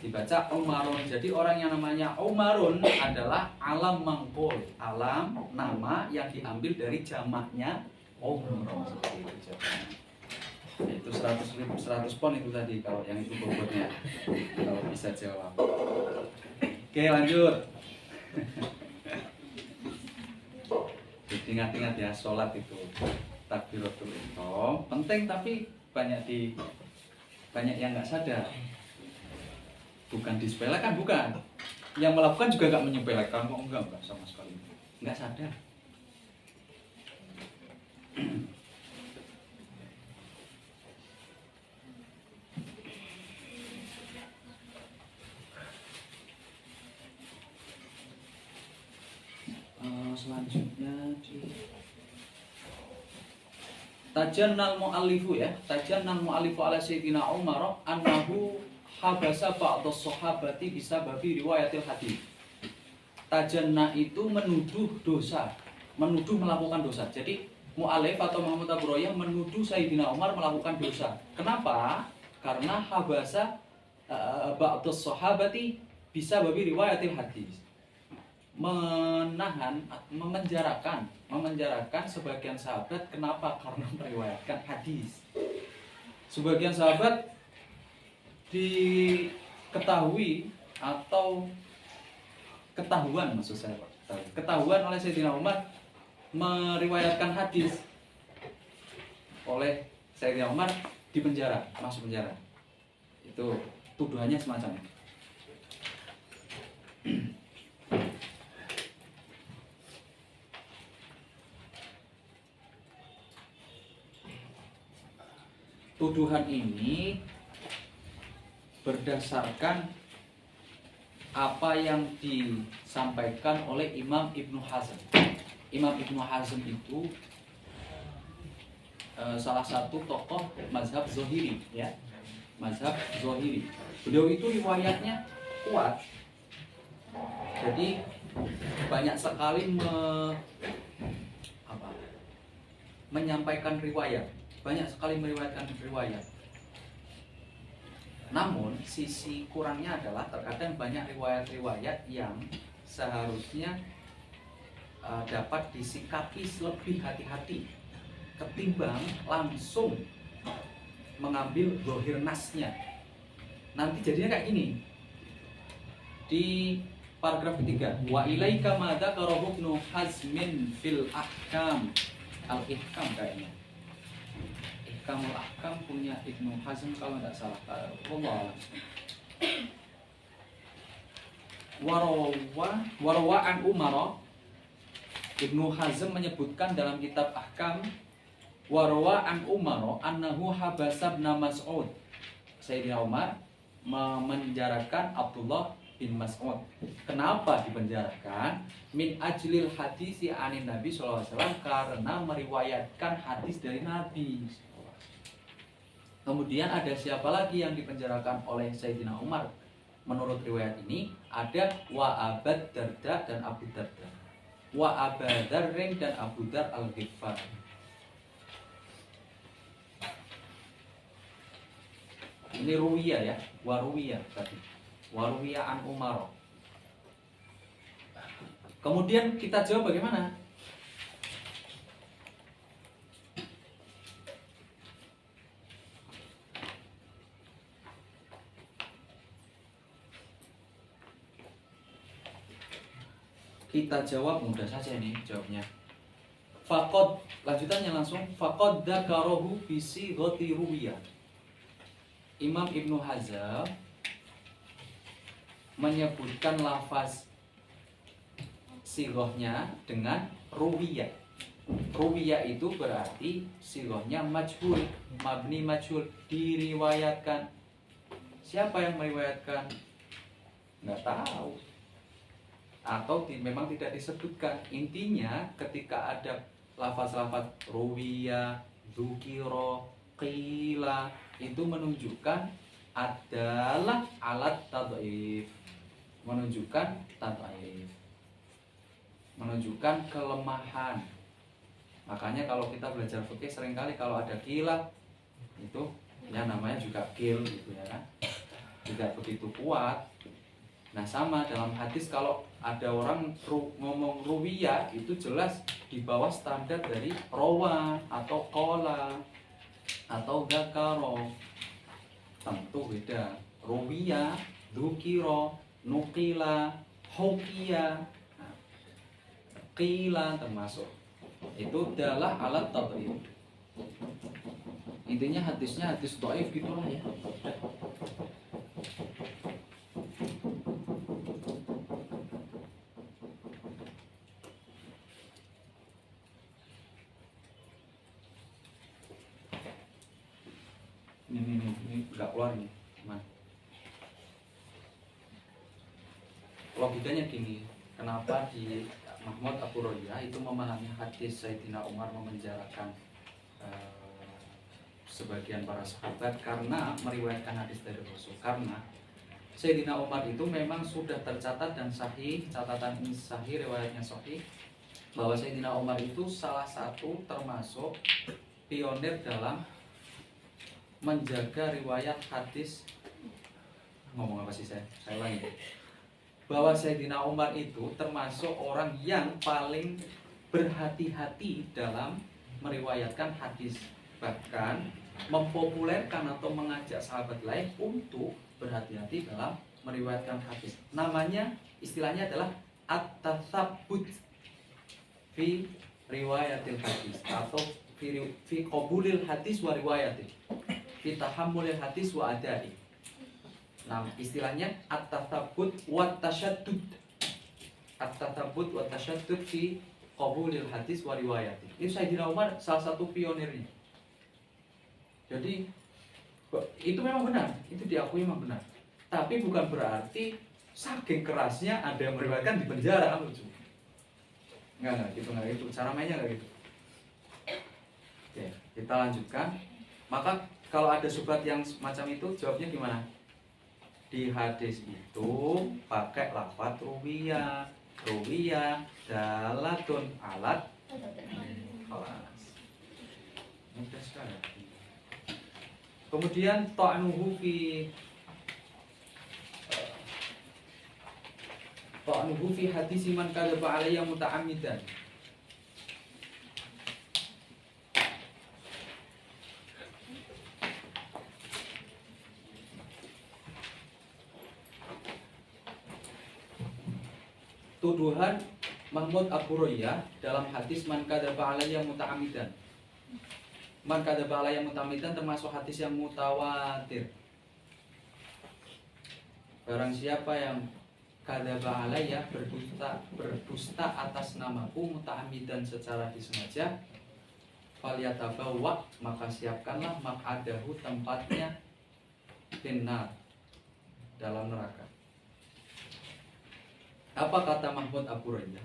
dibaca Umarun. Jadi orang yang namanya Umarun adalah alam mangkul, alam nama yang diambil dari jamaknya Umar. Seperti itu jawabannya. Itu 100 pon itu tadi kalau yang itu bobotnya. Kalau bisa jawab. Oke, lanjut. Jadi ingat-ingat ya, sholat itu takbiratul ihram penting, tapi banyak yang nggak sadar. Bukan disepelekan, bukan. Yang melakukan juga nggak menyepelekan, kok enggak sama sekali. Nggak sadar. Selanjutnya di tajannal mu'allifu ya. Tajannal mu'allifu ala sayyidina Umar annahu habasa ba'dhas sahabati bisa babi riwayatil hadis. Tajanna itu menuduh dosa, menuduh melakukan dosa. Jadi mu'allif atau Muhammad Abu Royah menuduh Sayyidina Umar melakukan dosa. Kenapa? Karena habasa ba'dhas sahabati bisa babi riwayatil hadis. Menahan, memenjarakan sebagian sahabat. Kenapa? Karena meriwayatkan hadis. Sebagian sahabat diketahui atau ketahuan, maksud saya ketahuan oleh Sayyidina Umar meriwayatkan hadis. Oleh Sayyidina Umar dipenjara, masuk penjara. Itu tuduhannya semacam itu. Tuduhan ini berdasarkan apa yang disampaikan oleh Imam Ibnu Hazm. Imam Ibnu Hazm itu salah satu tokoh mazhab Zohiri, ya, mazhab Zohiri. Beliau itu riwayatnya kuat, jadi banyak sekali menyampaikan riwayat, banyak sekali meriwayatkan riwayat. Namun sisi kurangnya adalah terkadang banyak riwayat-riwayat yang seharusnya dapat disikapi lebih hati-hati ketimbang langsung mengambil zahir nasnya. Nanti jadinya kayak gini. Di paragraf ketiga, wa ilaika ma dzakarahu Ibnu Hazmin fil ahkam. Al-Ihkam kayaknya. Ihkamul Ahkam punya Ibnu Hazm kalau tidak salah. Wallah. Warawa an Umar. Ibnu Hazm menyebutkan dalam kitab Ahkam, warawa an Umar annahu habasa ibn Mas'ud. Sayyidina Umar memenjarakan Abdullah bin Mas'ud. Kenapa dipenjarakan? Min ajlil hadisi anin Nabi SAW, karena meriwayatkan hadis dari Nabi. Kemudian ada siapa lagi yang dipenjarakan oleh Sayyidina Umar? Menurut riwayat ini ada wa Abad Darda dan Abu Darda, wa Abadarring dan Abu Dar al-Ghifar. Ini ruwiyah ya, waruwiyah tadi. Waruwiyah an Umar. Kemudian kita jawab bagaimana? Kita jawab mudah saja nih jawabnya. Faqad, lanjutannya langsung, faqad dzakarahu bi sighati ruwiyah. Imam Ibnu Hazm menyebutkan lafaz sighahnya dengan ruwiyah. Ruwiyah itu berarti sighahnya majhul, mabni majhul, diriwayatkan. Siapa yang meriwayatkan? Nggak tahu. Atau memang tidak disebutkan. Intinya ketika ada lafaz-lafaz ruwiyah, dzukira, qila, itu menunjukkan adalah alat tad'if, menunjukkan tad'if, menunjukkan kelemahan. Makanya kalau kita belajar fikih seringkali kalau ada qila itu ya namanya juga qil gitu ya kan. tidak begitu kuat. Nah sama dalam hadis kalau ada orang ngomong ruwiyah itu jelas di bawah standar dari rawa atau qala atau dzakara. Tentu beda. Ruwiyah, dzukira, nuqila, hukiya, qila termasuk. Itu adalah alat tadrib. Intinya hadisnya hadis dhaif gitulah ya. Ini nggak keluar nih, man. Logikanya gini, kenapa di Mahmud Abu Roya itu memahami hadis Sayyidina Umar memenjarakan sebagian para sahabat karena meriwayatkan hadis dari Rasul. Karena Sayyidina Umar itu memang sudah tercatat dan sahih, catatan ini sahih, riwayatnya sahih, bahwa Sayyidina Umar itu salah satu termasuk pionir dalam menjaga riwayat hadis. Ngomong apa sih saya ulangi. Bahwa Sayyidina Umar itu termasuk orang yang paling berhati-hati dalam meriwayatkan hadis, bahkan mempopulerkan atau mengajak sahabat lain untuk berhati-hati dalam meriwayatkan hadis. Namanya, istilahnya adalah at-tatsabbut fi riwayatil hadis atau fi qabulil hadis wa riwayati, fi tahammulil hadis wa adai. Nah, istilahnya at-tatsabbut wa tasyaddud. At-tatsabbut wa tasyaddud fi qabulil hadis wa riwayati. Ini Sayyidina Umar salah satu pionirnya. Jadi itu memang benar, itu diakui memang benar. Tapi bukan berarti saking kerasnya ada yang meriwayatkan di penjara, kan lucu. Enggak gitu, enggak gitu. Cara mainnya enggak gitu. Oke, kita lanjutkan. Maka kalau ada subhat yang macam itu, jawabnya gimana? Di hadis itu pakai lafaz ruwiyah. Ruwiyah dalatun alat khalas. Mudah sekali. Kemudian ta'nuhu fi hadis man kadzaba alayya muta'ammidan. Tuduhan Mahmud Abu Roya dalam hadis man kadzaba alayya muta'ammidan. Man kadzaba alayya muta'ammidan termasuk hadis yang mutawatir. Barang siapa yang kadzaba alayya berdusta atas namaku muta'ammidan secara disengaja, falyatabawwa, maka siapkanlah maq'adahu, tempatnya, finnar, dalam neraka. Apa kata Mahmud Abu Roya?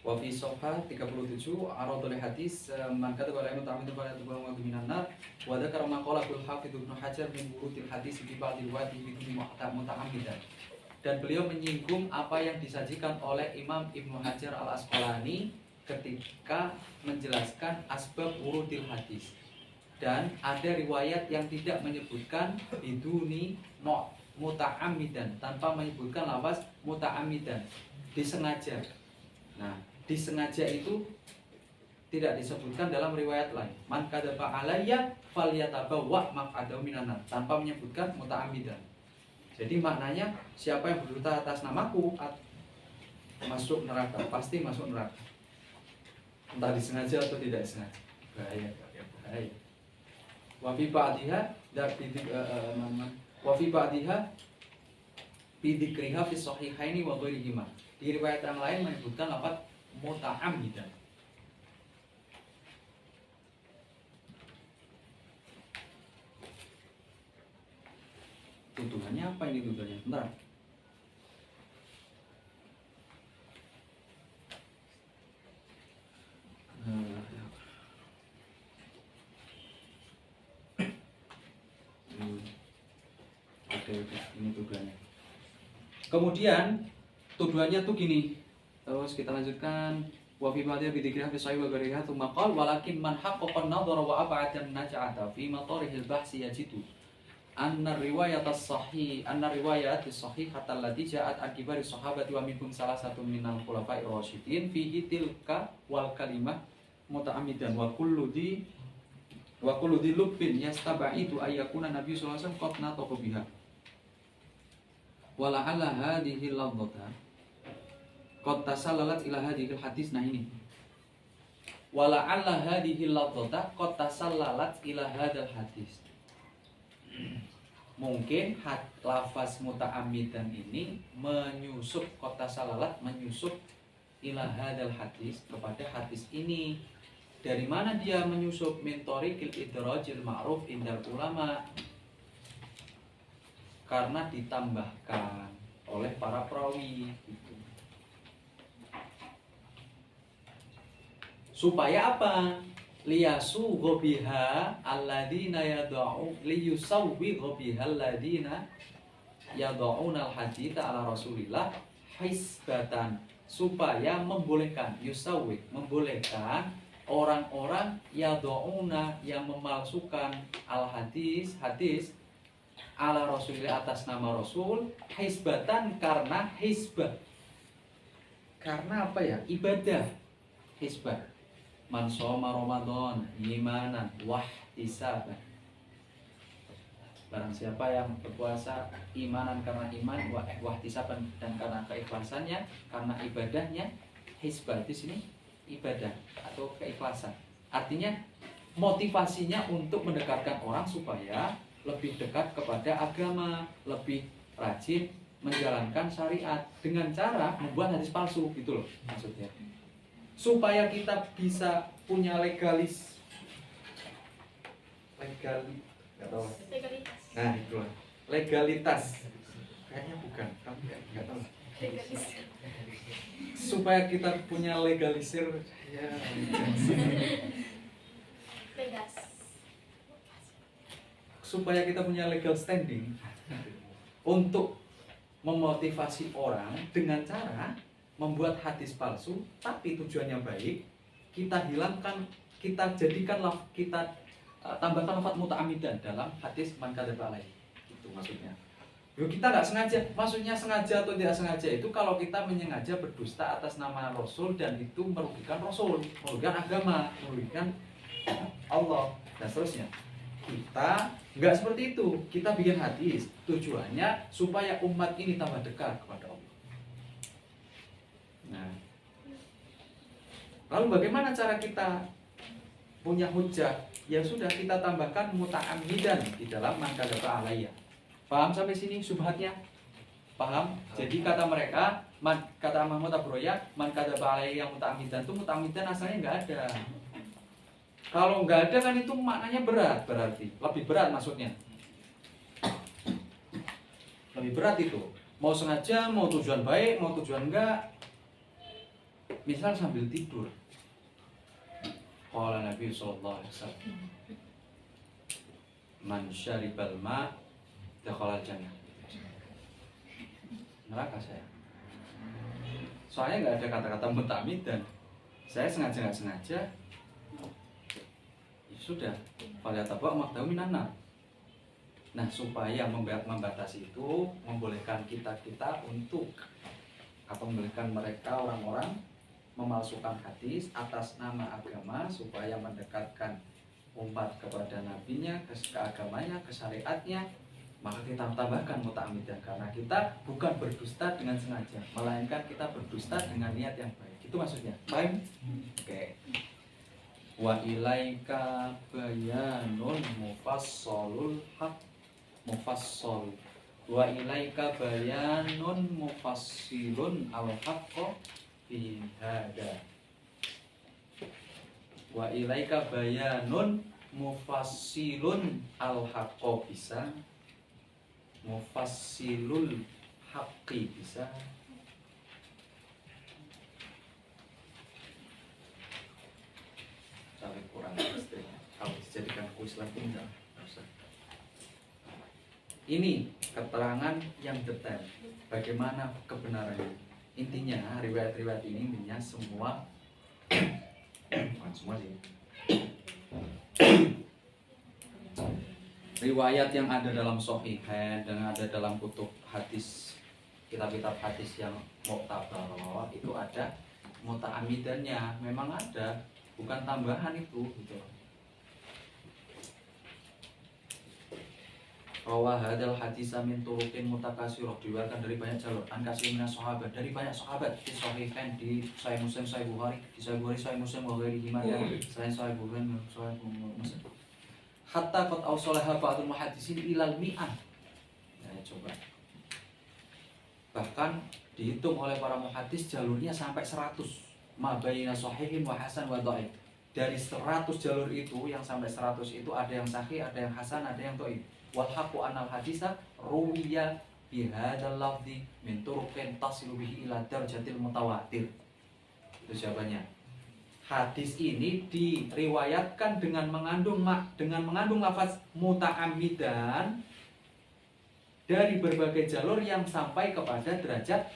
Wa fi safha 37 aradul hadis man kadzaba alayhi muta'ammidan falyatabawa minan nar wa dzakara ma qala al-Hafidz Ibnu Hajar min wurudil hadis bi ba'd riwayati biduni muta'ammidan. Dan beliau menyinggung apa yang disajikan oleh Imam Ibnu Hajar Al-Asqalani ketika menjelaskan asbab wurudil hadis. Dan ada riwayat yang tidak menyebutkan biduni muta'ammidan, tanpa menyebutkan lafaz muta'ammidan, disengaja. Nah, disengaja itu tidak disebutkan dalam riwayat lain. Man kadzaba alayya falyatabawwa maq'adahu minan nar, tanpa menyebutkan muta'ammidan. Jadi maknanya siapa yang berdusta atas namaku masuk neraka, pasti masuk neraka. Entah disengaja atau tidak disengaja. Bahaya. Wa fi ba'dihha wa fi ba'dihha bi dzikriha fi shahihaini wa ghairihima. Di riwayat yang lain menyebutkan lafaz muta'ammidan. Tuduhannya apa ini tuduhannya? Bentar. Oke, ini tuduhannya. Kemudian tuduhannya tuh gini. Terus kita lanjutkan. Wa fi ba'dhi bi dzikriha fi sahih wa ghairiha tsumma qala walakin man haqqaqa an-nadhara wa ab'ada an-naj'ata fi matarihil bahsi yajidu anna riwayat as-sahih hatta allati ja'at an kibari sahabati wa minhum salah satu minal khulafa'ir rasyidin fihi tilka wal kalimah muta'ammidan wa kullu di lubbin yastaba'idu ayyakuna nabi sallallahu alaihi wasallam qad nataqa biha wa la'alla hadhihi lafdhata qad tasallalat ila hadhihi hadis. Nah ini wa la'alla hadhihi lafdhata qad tasallalat ila hadzal hadis. Mungkin lafaz muta'ammidan ini menyusup kota salalat, menyusup ila hadal hadis, kepada hadis ini. Dari mana dia menyusup? Min tariqil idrajil ma'ruf indal ulama, karena ditambahkan oleh para perawi gitu. Supaya apa? Liyasu gobiha alladina yadau liyusawwi gobiha alladina yadauna al-haditha ala rasulillah hisbatan, supaya membolehkan, yusawwi membolehkan orang-orang yadauna yang memalsukan hadis ala rasulillah atas nama rasul, hisbatan karena hisbah, karena apa ya, ibadah. Hisbah man shoma Ramadan imanan wahtisaban, barang siapa yang berpuasa imanan karena iman, wahtisaban dan karena keikhlasannya, karena ibadahnya. Hisbah di sini ibadah atau keikhlasan, artinya motivasinya untuk mendekatkan orang supaya lebih dekat kepada agama, lebih rajin menjalankan syariat dengan cara membuat hadis palsu gitu loh maksudnya. Supaya kita bisa punya legalitas. Nah, itu legalitas. Kayaknya bukan, kamu enggak tahu. Supaya kita punya legalisir ya. Supaya kita punya legal standing untuk memotivasi orang dengan cara membuat hadis palsu, tapi tujuannya baik. Kita hilangkan, kita jadikan, kita tambahkan lafaz muta'ammidan dalam hadis man kadzaba alaihi. Itu maksudnya. Yo, kita nggak sengaja, maksudnya sengaja atau tidak sengaja itu kalau kita menyengaja berdusta atas nama Rasul dan itu merugikan Rasul, merugikan agama, merugikan Allah dan seterusnya. Kita nggak seperti itu. Kita bikin hadis tujuannya supaya umat ini tambah dekat kepada Allah. Nah, lalu bagaimana cara kita punya hujah? Ya sudah, kita tambahkan muta'ammidan di dalam man kadzaba alayya. Paham sampai sini subhatnya? Paham? Jadi kata mereka, kata Mahmud Abroya, man kadzaba alayya muta'ammidan, itu muta'ammidan asalnya nggak ada. Kalau nggak ada kan itu maknanya berat, berarti lebih berat maksudnya. Lebih berat itu. Mau sengaja, mau tujuan baik, mau tujuan enggak. Misal sambil tidur, qala Nabi sallallahu alaihi wasallam, man syaribal ma dakhala jannah. Neraka saya. Soalnya nggak ada kata-kata muta'ammidan. Saya sengaja nggak sengaja, ya sudah. Falyatabwa maqdahu minan nar. Nah, supaya membatasi itu, membolehkan kita untuk, atau membolehkan mereka orang-orang memalsukan hadis atas nama agama supaya mendekatkan umat kepada nabinya, ke agamanya, ke syariatnya, maka kita tambahkan muta'ammidan, karena kita bukan berdusta dengan sengaja, melainkan kita berdusta dengan niat yang baik. Itu maksudnya. Paham? Oke. Wa ilaika bayanun mufassalul haq mufassal. Wa ilaika bayanun mufassilun al-haqqa fi hada. Wa ilaika bayanun mufassilun al-haqqa bisa, mufassilul haqqi bisa. Tapi kurang istrinya. Kalau dijadikan kuis lagi enggak usah. Ini keterangan yang detail bagaimana kebenarannya. Intinya riwayat-riwayat ini intinya semua bukan semua sih, riwayat yang ada dalam Shahihain dan ada dalam kutub hadis, kitab-kitab hadis yang mu'tabar itu ada muta'amidannya, memang ada, bukan tambahan itu gitu. Rawah hadal hadis min turuqin mutakasirah, diriwayatkan dari banyak jalur an kasir minas sahabat, dari banyak sahabat, di Shahihain, di Sahih Muslim, Sahih Bukhari, di Sahih Bukhari, Sahih Muslim, wa ghairihi dan selain Sahih Bukhari, Sahih Muslim. Hatta qad awsalaha ba'dul muhaddisin ilal mi'ah. Ya, coba. Bahkan dihitung oleh para muhaddis jalurnya sampai 100. Ma baina sahihin wa hasan wa dhaif. Dari 100 jalur itu, yang sampai 100 itu ada yang sahih, ada yang hasan, ada yang dhaif. Wal haqqu anal hadisa ruwiya bi hadzal lafzi min turuqin tasilu bihi ila darajatil mutawatir. Itu jawabannya. Hadis ini diriwayatkan dengan mengandung lafaz muta'ammidan dari berbagai jalur yang sampai kepada derajat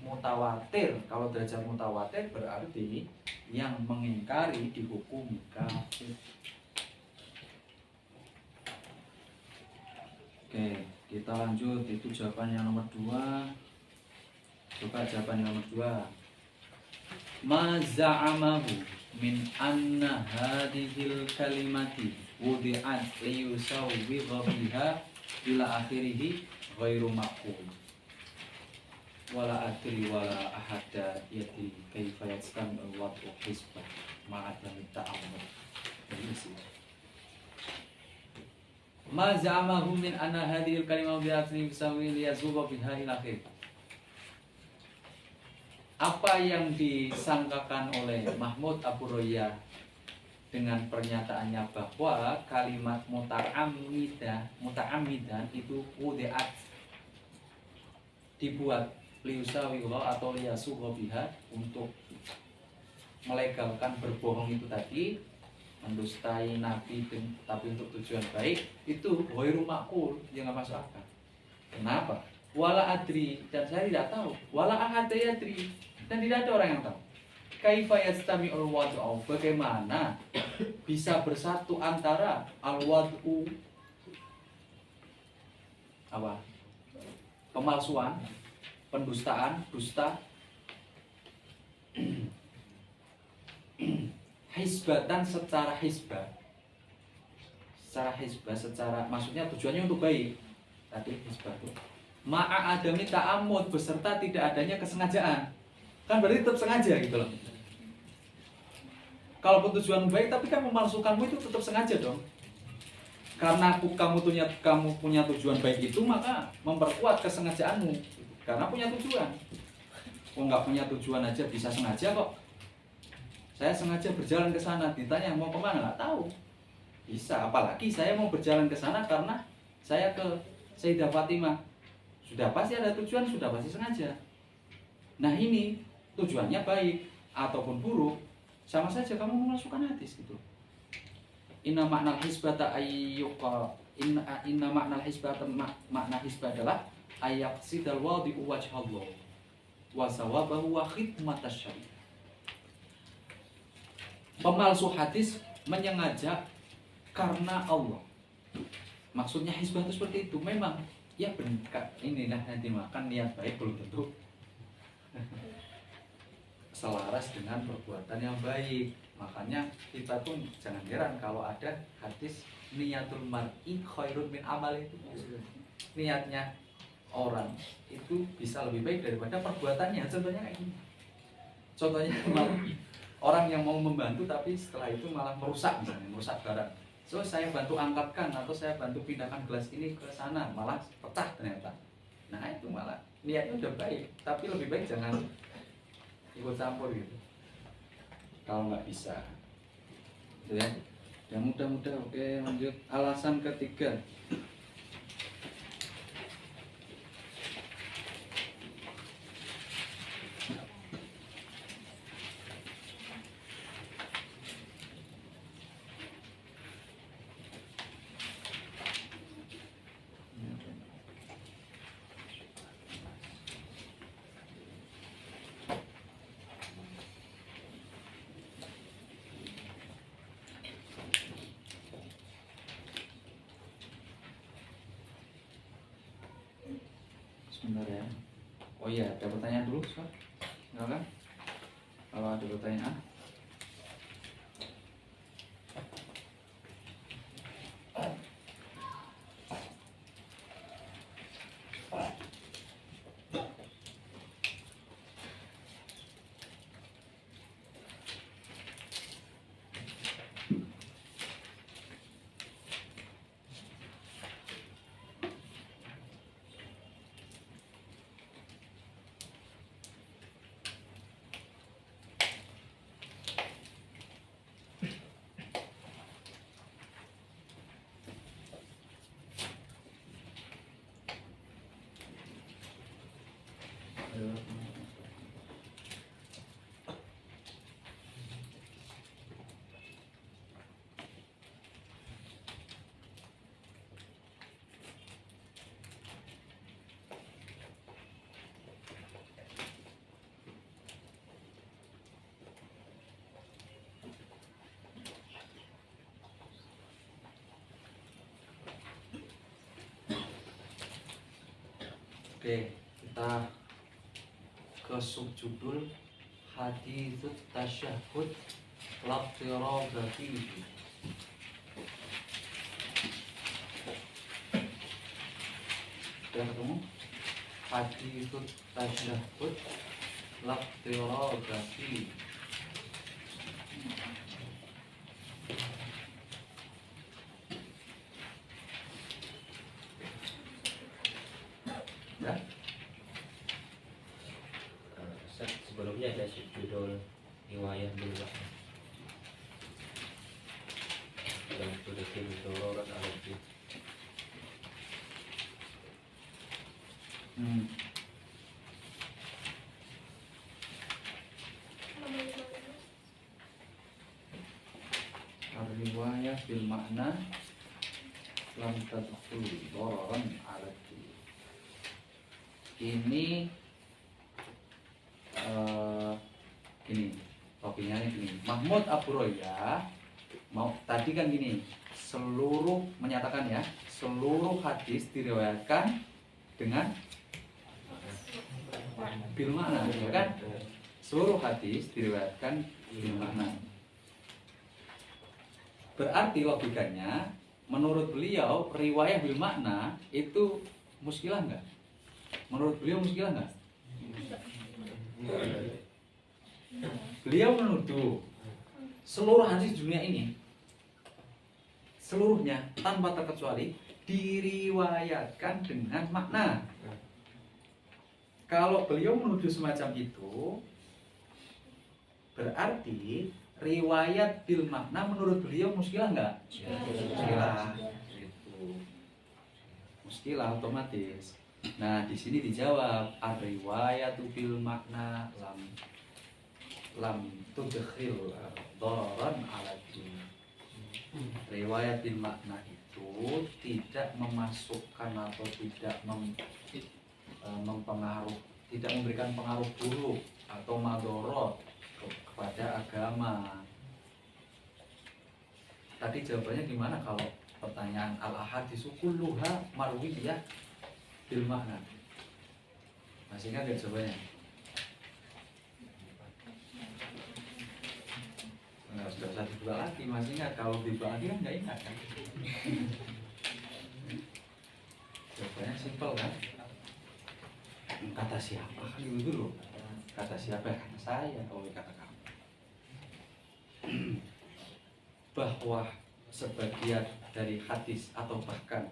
mutawatir. Kalau derajat mutawatir berarti yang mengingkari dihukumi kafir. Oke, kita lanjut. Itu jawaban yang nomor 2. Coba jawaban yang nomor 2. Ma za'amahu min anna hadhil kalimati wudi'at liyusawwigha biha ila akhirih ghairu maqul. Wala adri wala ahada yadri kaifa yaskan al-wad'u hisbah ma'adami ta'amud. Ini sih. Ma za'amahu min anna hadhil kalimah wudi'at liyusawwigha biha ila akhirih. Apa yang disangkakan oleh Mahmud Abu Roya dengan pernyataannya bahwa kalimat muta'ammidan itu wudi'at, dibuat liusawillah atau liyasugha biha, untuk melegalkan berbohong itu tadi, mendustai Nabi tapi untuk tujuan baik, itu ghairu maqul, yang nggak masuk akal. Kenapa? Wala adri, dan saya tidak tahu. Wala ahad yadri, dan tidak ada orang yang tahu. Kaifa yastami'ul wad'u, bagaimana bisa bersatu antara al-wad'u apa? Pemalsuan, pendustaan, dusta, hisbatan secara hisbah. Secara maksudnya tujuannya untuk baik. Tadi hisbah itu ma'a adami ta'amud, beserta tidak adanya kesengajaan. Kan berarti tetap sengaja gitu loh. Kalaupun tujuan baik tapi kan memalsukanmu itu tetap sengaja dong. Karena kamu punya tujuan baik itu, maka memperkuat kesengajaanmu. Karena punya tujuan. Kok nggak punya tujuan aja bisa sengaja kok. Saya sengaja berjalan ke sana, ditanya mau kemana, nggak tahu. Bisa, apalagi saya mau berjalan ke sana karena saya ke Sayyidah Fatimah. Sudah pasti ada tujuan, sudah pasti sengaja. Nah ini tujuannya baik ataupun buruk, sama saja kamu memasukkan hadis gitu. Inna makna hisbata ayyuqa inna makna hisbata makna hisbah adalah ayyaqsidal wadi'u wajhallah wa sawabahu wa khidmatas syariah. Pemalsu hadis menyengaja karena Allah. Maksudnya hisbah itu seperti itu. Memang ya benar, inilah nanti makan niat baik belum tentu selaras dengan perbuatan yang baik. Makanya kita pun jangan heran kalau ada hadis niatul mar'i khairun min amal, itu niatnya orang itu bisa lebih baik daripada perbuatannya. Contohnya kayak gini. Contohnya orang yang mau membantu tapi setelah itu malah merusak, misalnya merusak barang. So saya bantu angkatkan atau saya bantu pindahkan gelas ini ke sana, malah pecah ternyata. Nah itu malah niatnya udah baik, tapi lebih baik jangan ikut campur gitu. Kalau nggak bisa, gitu ya. Dan mudah-mudah. Oke, lanjut. Alasan ketiga. Sebentar ya. Oh iya, ada pertanyaan dulu, Sob? Silakan. Kalau ada pertanyaan. Oke, kita ke subjudul hadits tasyahud laftirobati. Sudah ketemu? Hadits tasyahud laftirobati. Ya? Sebelumnya ada judul riwayat dulu yang sudah didorong alaihi. Riwayat bil makna lam tadkhul dororan alaihi. Ini gini, topiknya gini. Mahmud Abu Roya mau tadi kan gini, seluruh menyatakan ya, seluruh hadis diriwayatkan dengan bil makna, ya kan? Seluruh hadis diriwayatkan bil makna. Berarti logikanya, menurut beliau riwayat bil makna itu muskilah enggak? Menurut beliau muskilah enggak? Beliau menuduh seluruh hadis dunia ini seluruhnya tanpa terkecuali diriwayatkan dengan makna. Kalau beliau menuduh semacam itu, berarti riwayat bil makna menurut beliau muskilah enggak? Muskilah. Itu. Muskilah otomatis. Nah, di sini dijawab ar-riwayatu bil makna lam tudkhil dararan alaihi. Riwayat bil makna itu tidak memasukkan atau tidak mempengaruh, tidak memberikan pengaruh buruk atau madorot kepada agama. Tadi jawabannya gimana kalau pertanyaan al-ahadisu kulluha marwiyah bil makna? Masih ingat gak jawabannya? Nah, sudah usah dibuka lagi, masih ingat? Kalau dibuka lagi kan gak ingat kan? Jawabannya simpel kan? Kata siapa kan gitu dulu. Kata siapa ya? Kata saya, kalau kata kamu. Bahwa sebagian dari hadis atau bahkan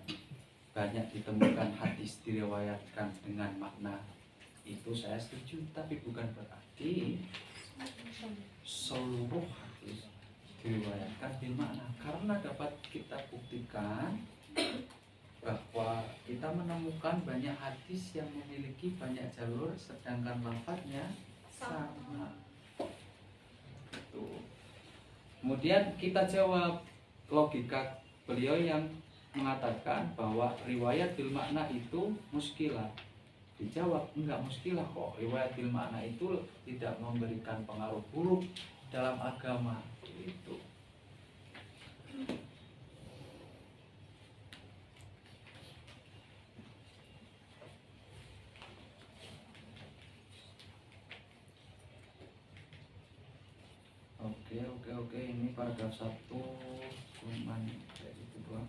banyak ditemukan hadis diriwayatkan dengan makna, itu saya setuju, tapi bukan berarti seluruh hadis diriwayatkan bil makna, karena dapat kita buktikan bahwa kita menemukan banyak hadis yang memiliki banyak jalur sedangkan lafadznya sama. Tuh. Kemudian kita jawab logika beliau yang mengatakan bahwa riwayat bil makna itu muskilah. Dijawab enggak muskilah kok. Riwayat bil makna itu tidak memberikan pengaruh buruk dalam agama. Itu. Oke, ini paragraf 1 cuman kayak gitu doang.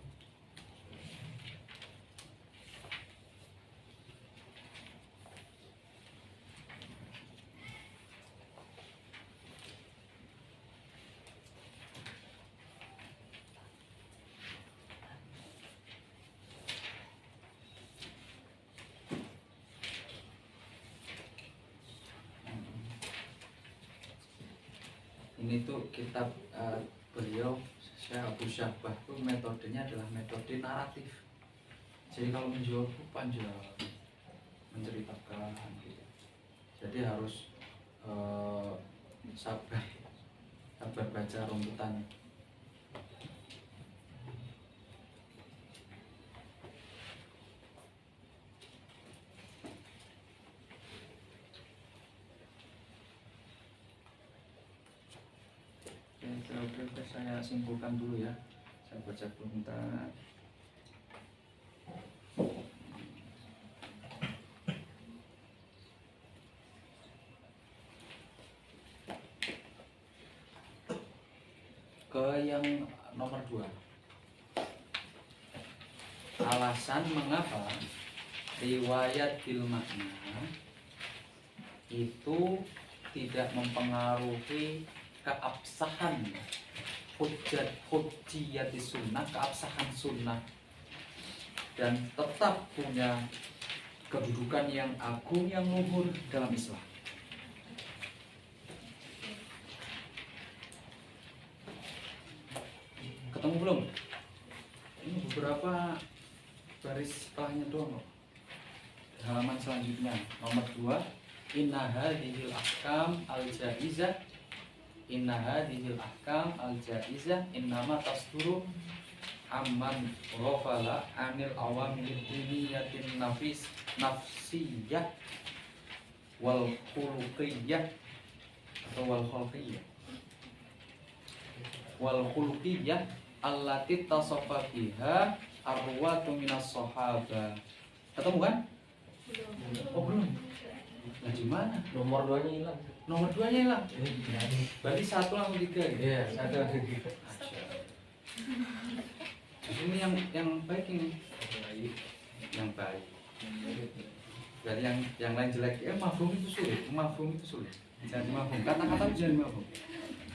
Ini tuh kitab beliau Syekh Abu Syahbah tuh metodenya adalah metode naratif. Jadi kalau menjual buku panjang menceritakan gitu. Jadi harus sabar baca runtutannya. Oke, saya simpulkan dulu ya. Saya baca bentar. Ke yang nomor 2. Alasan mengapa riwayat bil makna itu tidak mempengaruhi keabsahan hujjiyati sunnah, keabsahan sunnah, dan tetap punya kedudukan yang agung, yang luhur dalam Islam. Ketemu belum? Ini beberapa baris setelahnya doang kok. Halaman selanjutnya nomor 2, inna hadhil ahkam al-jaizah, inna hadhil ahkam al-jaizah innama tasduru amman ghafala anil awamil diniyatin nafsiyah wal khuluqiyah atau wal khuluqiyah allati tasaffa biha arwatu minas sahabah. Ketemu kan? Oh belum. Nah di mana? Nomor 2-nya hilang. Nomor 2-nya hilang. Berarti 1 sama 3 gitu. Iya, 1 sama 3. Ini yang baik ini. Yang baik. Dari yang lain jelek. Mafhum itu sulit. Jangan dimafhum. Kata-kata jangan dimafhum.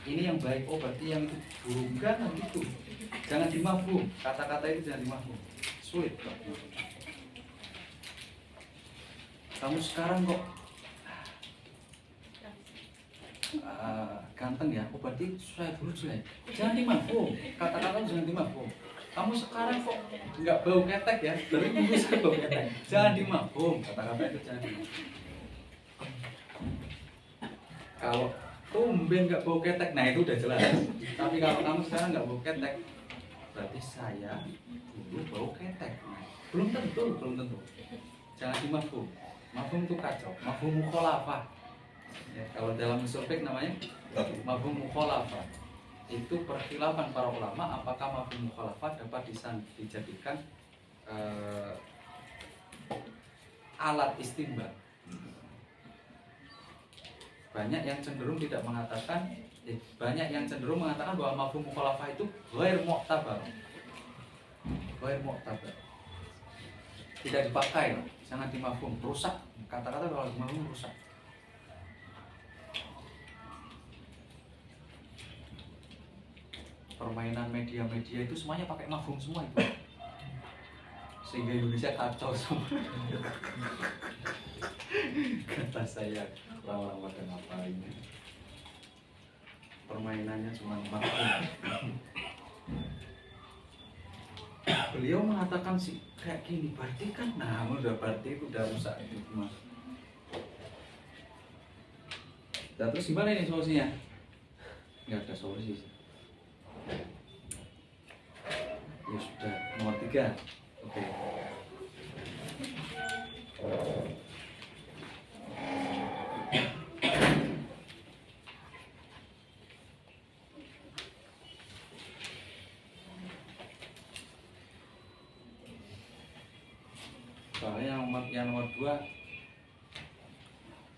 Ini yang baik. Oh berarti yang itu buruk kan gitu. Jangan dimafhum. Kata-kata itu jangan dimafhum. Sulit kok. Kamu sekarang kok ganteng ya, oh berarti saya dulu jelek. Jangan dimafhum, kata-kata jangan dimafhum. Kamu sekarang kok nggak bau ketek ya, dari dulu saya bau ketek. Jangan dimafhum, kata-kata itu jangan dimafhum. Kalau tumben nggak bau ketek, nah itu udah jelas. Tapi kalau kamu sekarang nggak bau ketek, berarti saya dulu bau ketek. Nah, belum tentu. Jangan dimafhum. Mafhum itu kacau, mafhum mukhalafah. Ya, kalau dalam usul fiqh namanya mafhum mukhalafah. Itu perkhilafan para ulama apakah mafhum mukhalafah dapat dijadikan alat istinbat. Banyak yang cenderung mengatakan bahwa mafhum mukhalafah itu ghair mu'tabar. Tidak dipakai, sangat dimafhum, rusak. Kata-kata kalau dimafhum rusak. Permainan media-media itu semuanya pakai mafhum semua itu. Sehingga Indonesia kacau semua. Kata saya, orang-orang pada ngapain? Permainannya cuma mafhum. Beliau mengatakan sih kayak gini, berarti kan, nah udah berarti itu udah rusak itu mas. Nah, terus gimana ini solusinya? Nggak ada solusi. Ya sudah, nomor 3. Oke. Soalnya yang nomor 2,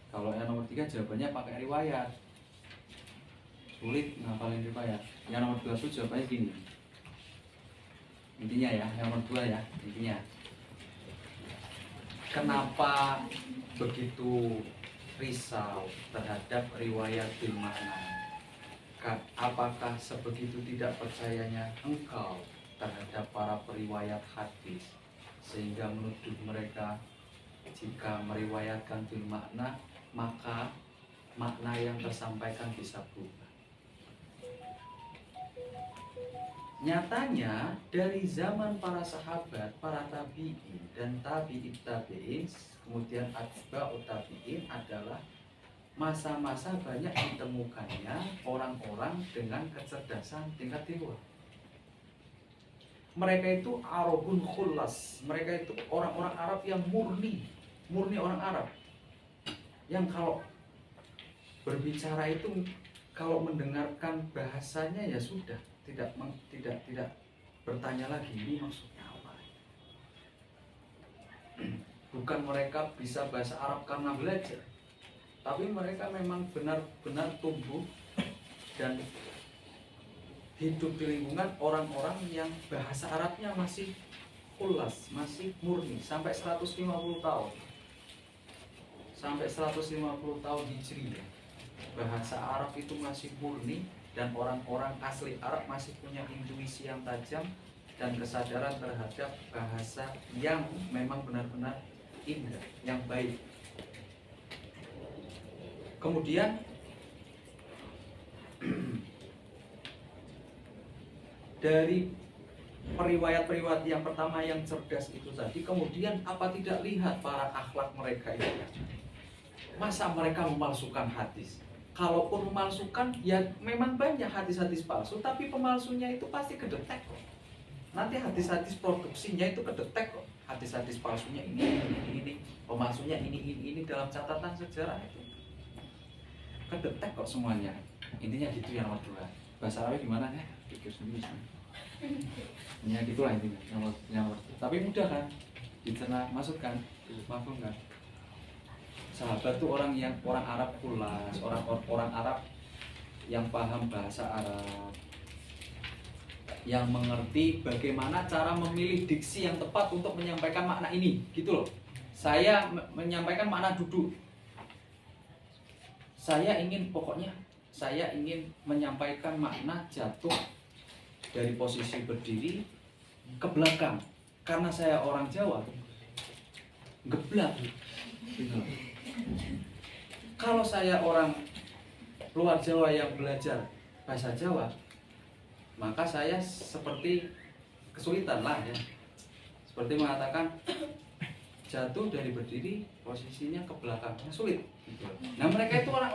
kalau yang nomor 3 jawabannya pakai riwayat. sulit ngapalin riwayat. Yang nomor 2 itu jawabannya gini. Intinya ya, yang nomor 2 ya, intinya. Kenapa begitu risau terhadap riwayat bil makna? Apakah sebegitu tidak percayanya engkau terhadap para periwayat hadis sehingga menuduh mereka jika meriwayatkan bil makna maka makna yang tersampaikan bisa berubah? Nyatanya dari zaman para sahabat, para tabi'in dan tabi'it tabi'in, kemudian atba'ut tabi'in adalah masa-masa banyak ditemukannya orang-orang dengan kecerdasan tingkat dewa. Mereka itu Arabun khulas, mereka itu orang-orang Arab yang murni orang Arab. Yang kalau berbicara itu, kalau mendengarkan bahasanya ya sudah, tidak bertanya lagi ini maksudnya apa. Bukan mereka bisa bahasa Arab karena belajar, tapi mereka memang benar-benar tumbuh dan hidup di lingkungan orang-orang yang bahasa Arabnya masih khulas, masih murni sampai 150 tahun. Sampai 150 tahun Hijriah. Bahasa Arab itu masih murni dan orang-orang asli Arab masih punya intuisi yang tajam dan kesadaran terhadap bahasa yang memang benar-benar indah, yang baik. Kemudian dari periwayat-periwayat yang pertama yang cerdas itu tadi, kemudian apa tidak lihat para akhlak mereka itu? Masa mereka memalsukan hadis? Kalaupun memalsukan, ya memang banyak hadis-hadis palsu, tapi pemalsunya itu pasti kedetek kok. Nanti hadis-hadis produksinya itu kedetek kok. Hadis-hadis palsunya ini, pemalsunya ini dalam catatan sejarah itu kedetek kok semuanya. Intinya gitu yang nomor 2. Bahasa Arabnya gimana ya? Pikir sendiri. Ya gitulah intinya. Yang nomor. Tapi mudah kan? Dicerna masuk kan? Mafhum kan? Sahabat tuh orang Arab pulas, orang Arab yang paham bahasa Arab, yang mengerti bagaimana cara memilih diksi yang tepat untuk menyampaikan makna ini, gitu loh. Saya menyampaikan makna duduk. Saya ingin menyampaikan makna jatuh dari posisi berdiri ke belakang. Karena saya orang Jawa, geblak. Gitu. Kalau saya orang luar Jawa yang belajar bahasa Jawa, maka saya seperti kesulitan lah ya. Seperti mengatakan jatuh dari berdiri posisinya ke belakang, sulit. Gitu. Nah mereka itu orang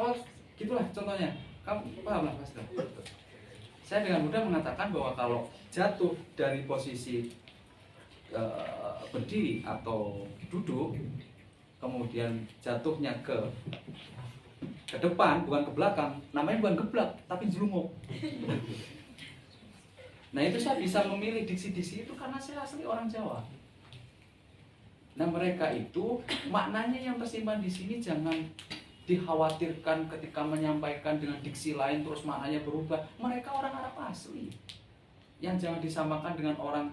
gitulah contohnya. Kamu paham lah pasti. Saya dengan mudah mengatakan bahwa kalau jatuh dari posisi berdiri atau duduk, kemudian jatuhnya ke depan bukan ke belakang, namanya bukan geblak tapi jelunguk. Nah itu saya bisa memilih diksi-diksi itu karena saya asli orang Jawa. Nah mereka itu maknanya yang tersimpan di sini jangan dikhawatirkan ketika menyampaikan dengan diksi lain terus maknanya berubah. Mereka orang Arab asli. Yang jangan disamakan dengan orang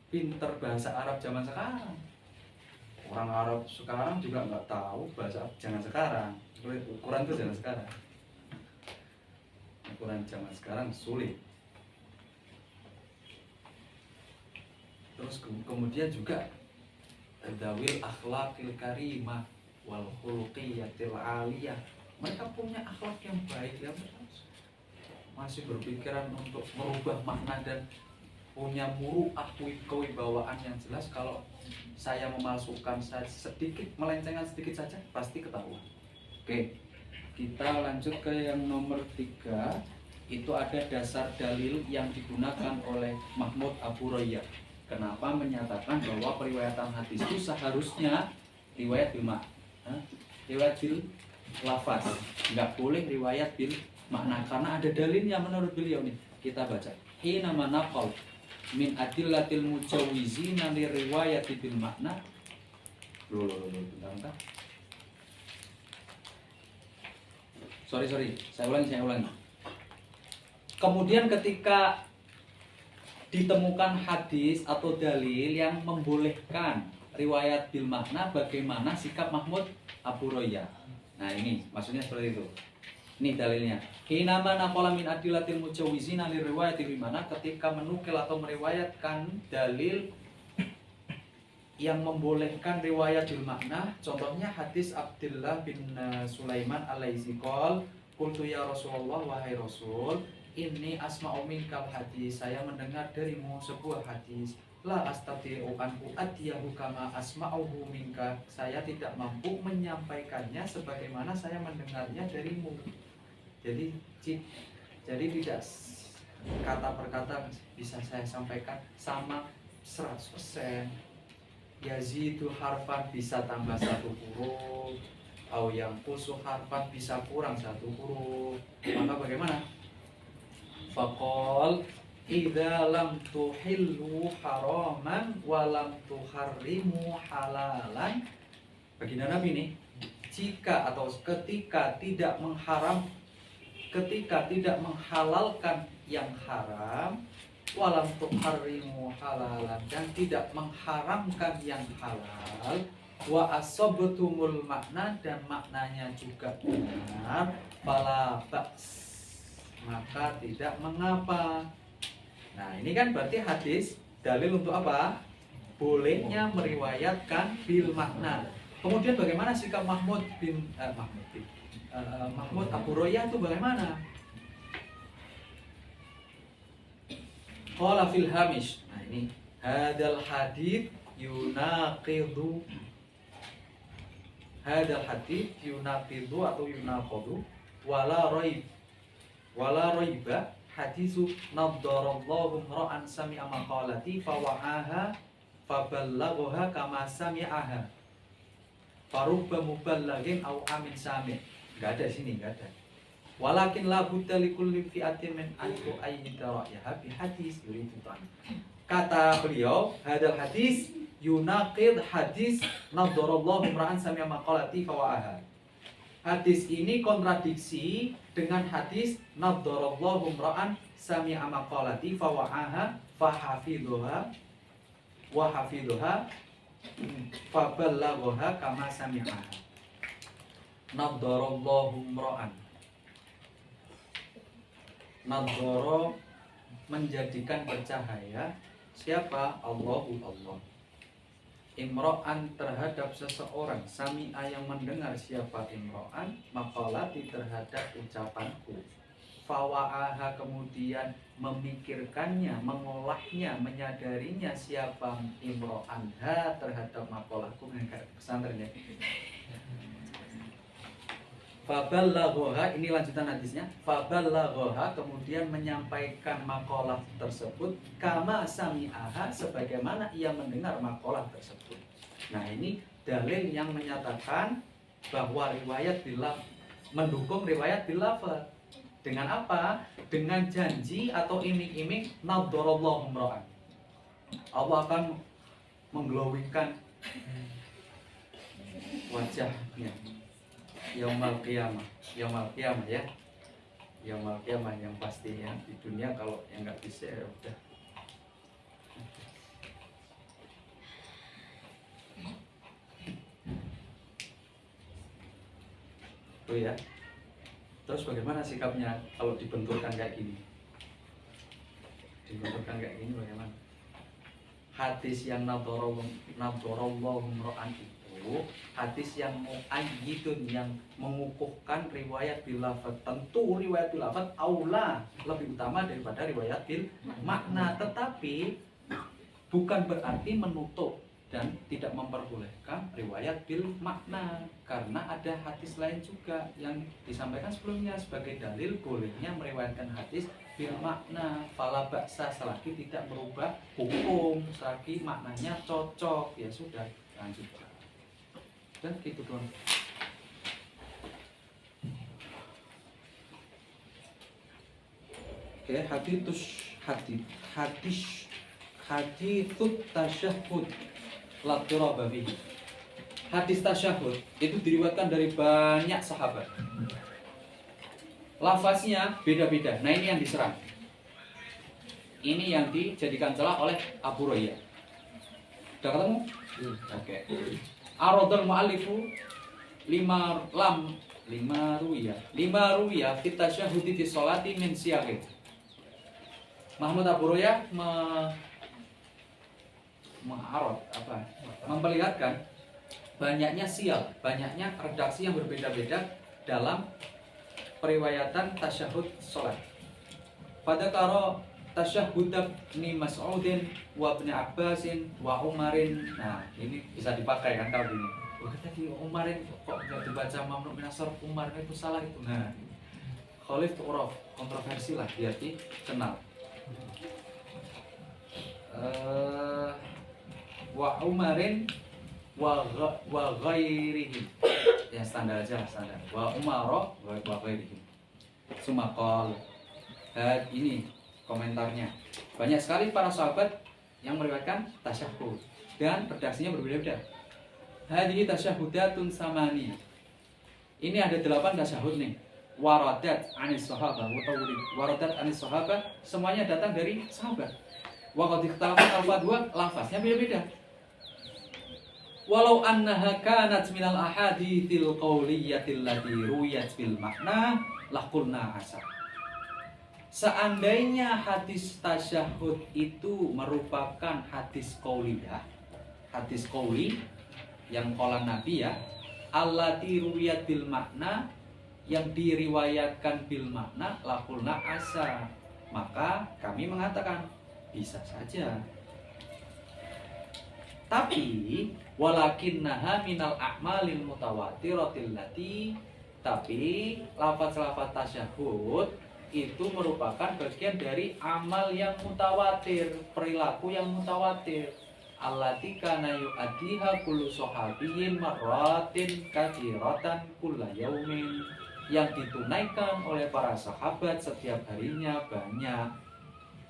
pinter bahasa Arab zaman sekarang. Orang Arab sekarang juga nggak tahu bahasa Arab jangan sekarang. Ukuran itu jangan sekarang. Ukuran zaman sekarang sulit. Terus kemudian juga dawil akhlaqil karimah wal khuluqiyatil aliyah. Mereka punya akhlak yang baik, yang masih berpikiran untuk merubah makna dan punya muru'ah kewibawaan yang jelas. Kalau saya memalsukan sedikit, melencengkan sedikit saja pasti ketahuan. Oke, kita lanjut ke yang nomor 3. Itu ada dasar dalil yang digunakan oleh Mahmud Abu Royah. Kenapa menyatakan bahwa periwayatan hadis itu seharusnya riwayat bil riwayat bil lafaz, nggak boleh riwayat bil makna, karena ada dalilnya menurut beliau nih. Kita baca. Hina manaqal min adillatil mujawizina li riwayat bil makna. Bentar. Sorry, saya ulangi. Kemudian ketika ditemukan hadis atau dalil yang membolehkan riwayat bil makna, bagaimana sikap Mahmud Abu Roya? Nah ini maksudnya seperti itu. Ini dalilnya. Hinama naqala min adillatil mujawizina li riwayat bil makna, ketika menukil atau meriwayatkan dalil yang membolehkan riwayat bil makna. Contohnya hadis Abdullah bin Sulaiman alaihi qol, qultu ya Rasulullah, wahai Rasul, ini asma'u minkal hadis, saya mendengar darimu sebuah hadis, la astati'u an u'addiyahu kama asma'uhu minka, saya tidak mampu menyampaikannya sebagaimana saya mendengarnya darimu. Jadi tidak kata per kata bisa saya sampaikan sama 100%. Yazidu harfan bisa tambah 1 huruf, atau yang kusuh harfan bisa kurang 1 huruf. Maka bagaimana? Faqal idza lam tuhillu haraman wa lam tuharrimu halalan. Baginda Nabi nih, jika atau ketika tidak menghalalkan yang haram, walam tuharrimu halalan, dan tidak mengharamkan yang halal, wa asobtumul makna, dan maknanya juga benar, fala ba's, maka tidak mengapa. Nah ini kan berarti hadis dalil untuk apa? Bolehnya meriwayatkan bil makna. Kemudian bagaimana sikap Mahmud Abu Roya itu bagaimana? Qala fil hamish. Nah ini hadal hadits yunaqidu atau yunaqadu wala raiba hadisu naddarallahu ra'an sami'a maqalati fawa'aha faballaghaha kama sami'aha farubba muballaghin aw amin sami'. Enggak ada sini, enggak ada. Walakin la budda likulli fi'atin min antu ayyida ra'yaha bi hadis yuridu tan. Kata beliau, hadal hadis yunaqid hadis naddarallahu ra'an sami'a maqalati fawa'aha. Hadis ini kontradiksi dengan hadis naddarallahu ra'an sami'a maqalati fawa'aha fahafidhuha wa hafidhuha faballaghaha kama sami'aha. Naddarallahu ra'an, nadhara menjadikan bercahaya, siapa? Allahu Allah. Imro'an terhadap seseorang, sami'a yang mendengar, siapa imro'an? Maqalati terhadap ucapanku, fawa'aha kemudian memikirkannya, mengolahnya, menyadarinya, siapa imro'an ha terhadap maqalahku. Pesantren ya. Faballaghaha, ini lanjutan hadisnya. Faballaghaha kemudian menyampaikan maqalah tersebut kama sami'aha sebagaimana ia mendengar maqalah tersebut. Nah, ini dalil yang menyatakan bahwa riwayat mendukung riwayat bil lafaz. Dengan apa? Dengan janji atau iming-iming naddarallahu ra'an. Allah akan mengglowingkan wajahnya Yaumal qiyamah ya, Yaumal qiyamah yang pastinya. Di dunia kalau yang nggak bisa ya udah. Tuh ya. Terus bagaimana sikapnya kalau dibenturkan kayak gini? Dibenturkan kayak gini bagaimana? Hadis yang naddarallahu ra'an itu hadis yang mu'ayyidun, yang mengukuhkan riwayat bil lafaz. Tentu riwayat bil lafaz aula, lebih utama daripada riwayat bil makna, tetapi bukan berarti menutup dan tidak memperbolehkan riwayat bil makna, karena ada hadis lain juga yang disampaikan sebelumnya sebagai dalil bolehnya meriwayatkan hadis bil makna. Fala ba'sa, selagi tidak merubah hukum, selagi maknanya cocok, ya sudah lanjut. Dan gitu doang. Oke, hadithut tasyahud la turaba fihi. Hadis tasyahud itu diriwayatkan dari banyak sahabat. Lafaznya beda-beda. Nah, ini yang diserang. Ini yang dijadikan celah oleh Abu Hurairah. Sudah ketemu? Oke. Aradul mu'allifu lima ruya fit tasyahhudi fi sholati min siyaqin. Mahmud Abu Hurairah memperlihatkan banyaknya sial, banyaknya redaksi yang berbeda-beda dalam periwayatan tasyahud sholat. Pada karo tasyahud Ibnu Mas'udin wa Ibnu Abbasin wa Umarin. Nah, ini bisa dipakai kan kalau gini. Oh, tadi Umarin kok enggak dibaca mamnu minasar, Umar itu salah itu. Nah, Khalif Uraf, kontroversi lah, biar dikenal. Wa Umarin wa ghairihim. Ya standar aja lah, standar. Wa Umaro wa ghairihim. Sumakol. Ini komentarnya. Banyak sekali para sahabat yang meriwayatkan tasyahud dan redaksinya berbeda-beda. Hadhihi tasyahudatun samani. Ini ada 8 tasyahud nih. Waradat anis sahabah waradat anis sahabah, semuanya datang dari sahabat. Wa qad ikhtalafa al-fadwa, lafaznya beda-beda. Walau annaha kanat minal ahaditsil qauliyatil lati ruwiyat bil makna laqulna asa. Seandainya hadis tasyahud itu merupakan hadis qauliyah, hadis qauli yang qalan Nabi ya, allati ruwiyat bil makna, yang diriwayatkan bil makna, laqulna asa, maka kami mengatakan bisa saja. Tapi walakinnaha minal a'malil mutawatiratil lati, tapi lafaz-lafaz tasyahud itu merupakan bagian dari amal yang mutawatir, perilaku yang mutawatir. Allati kana yu'addiha kullu sahabiyyin marratin katsiratan kulla yaumin, yang ditunaikan oleh para sahabat setiap harinya banyak,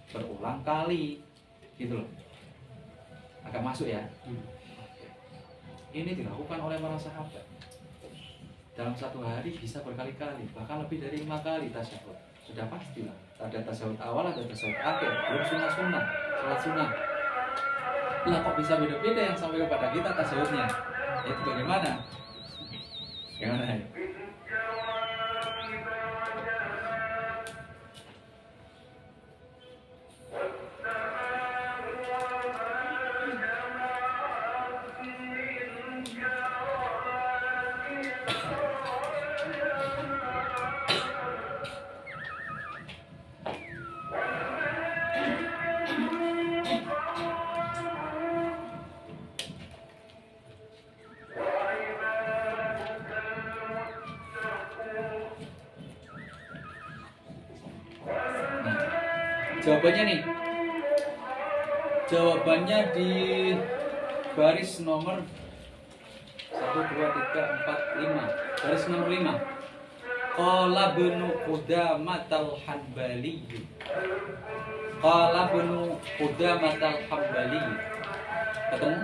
berulang kali, gitu loh. Agak masuk ya. Ini dilakukan oleh para sahabat dalam satu hari bisa berkali-kali, bahkan lebih dari 5 kali tasyahud. Sudah pastilah. Ada tasyahud awal, ada tasyahud akhir, belum sunnah-sunnah, salat sunnah. Lah kok bisa beda-beda yang sampai kepada kita tasyahudnya? Itu bagaimana? Gimana ya? Jawabannya nih. Jawabannya di baris nomor 1, 2, 3, 4, 5. Baris nomor 5. Qala Ibnu Qudamah al-Hanbali. Qala Ibnu Qudamah al-Hanbali. Ketemu?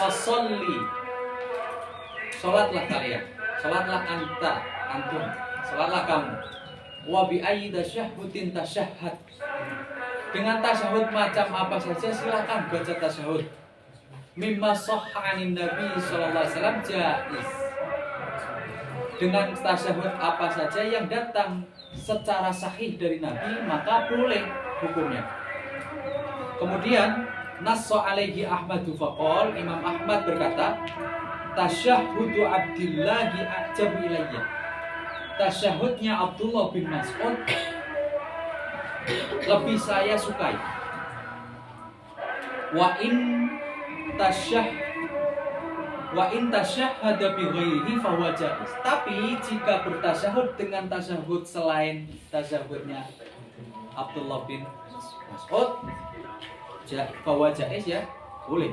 Fasolli. Salatlah kalian. Salatlah anta, antum. Salatlah kamu. Wa bi ayyi tasyahhudin tasyahhad. Dengan tasyahud macam apa saja silakan baca tasyahud. Mimma shahha 'anin Nabi sallallahu alaihi wasallam jaiz. Dengan tasyahud apa saja yang datang secara sahih dari Nabi maka boleh hukumnya. Kemudian nassa alaihi Ahmadu faqol, Imam Ahmad berkata, tasyahhudu Abdillahi ajabu ilayya. Tasyahudnya Abdullah bin Mas'ud lebih saya sukai. Wa in tasyahhada bi ghairihi fa huwa jaiz. Tapi jika bertasyahud dengan tasyahud selain tasyahudnya Abdullah bin Mas'ud, fa huwa jaiz ya, boleh.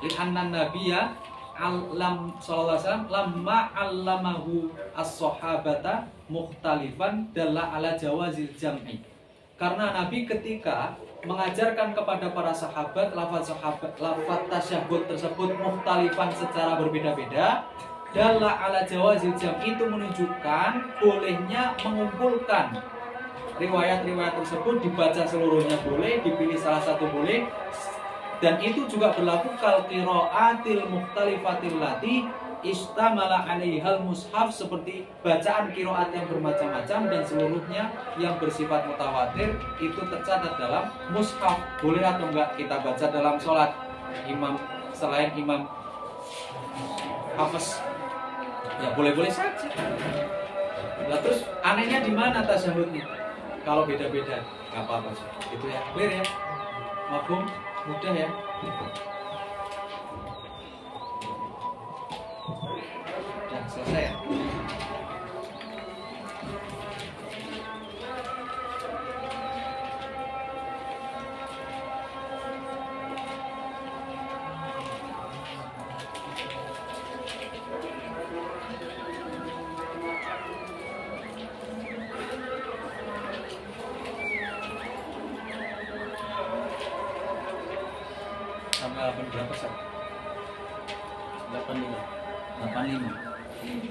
Li anna nabiyya sallallahu alaihi wasallam lamma allamahu as-sahabata mukhtalifan dalla ala jawazil jam'i. Karena Nabi ketika mengajarkan kepada para sahabat lafaz tasyahud tersebut mukhtalifan secara berbeda-beda, dalla ala jawazil jam'i, itu menunjukkan bolehnya mengumpulkan riwayat-riwayat tersebut dibaca seluruhnya boleh, dipilih salah satu boleh, dan itu juga berlaku kal qiraatil mukhtalifatil lati istamala 'alaihal mushaf, seperti bacaan qiraat yang bermacam-macam dan seluruhnya yang bersifat mutawatir itu tercatat dalam mushaf. Boleh atau enggak kita baca dalam sholat imam selain imam hafiz? Ya boleh-boleh saja. Lah terus anehnya di mana tasyahudnya? Kalau beda-beda nggak apa-apa. Itu ya, clear ya, mafhum, mudah ya. Udah selesai ya. Sampai 8 berapa sih? 85. 85.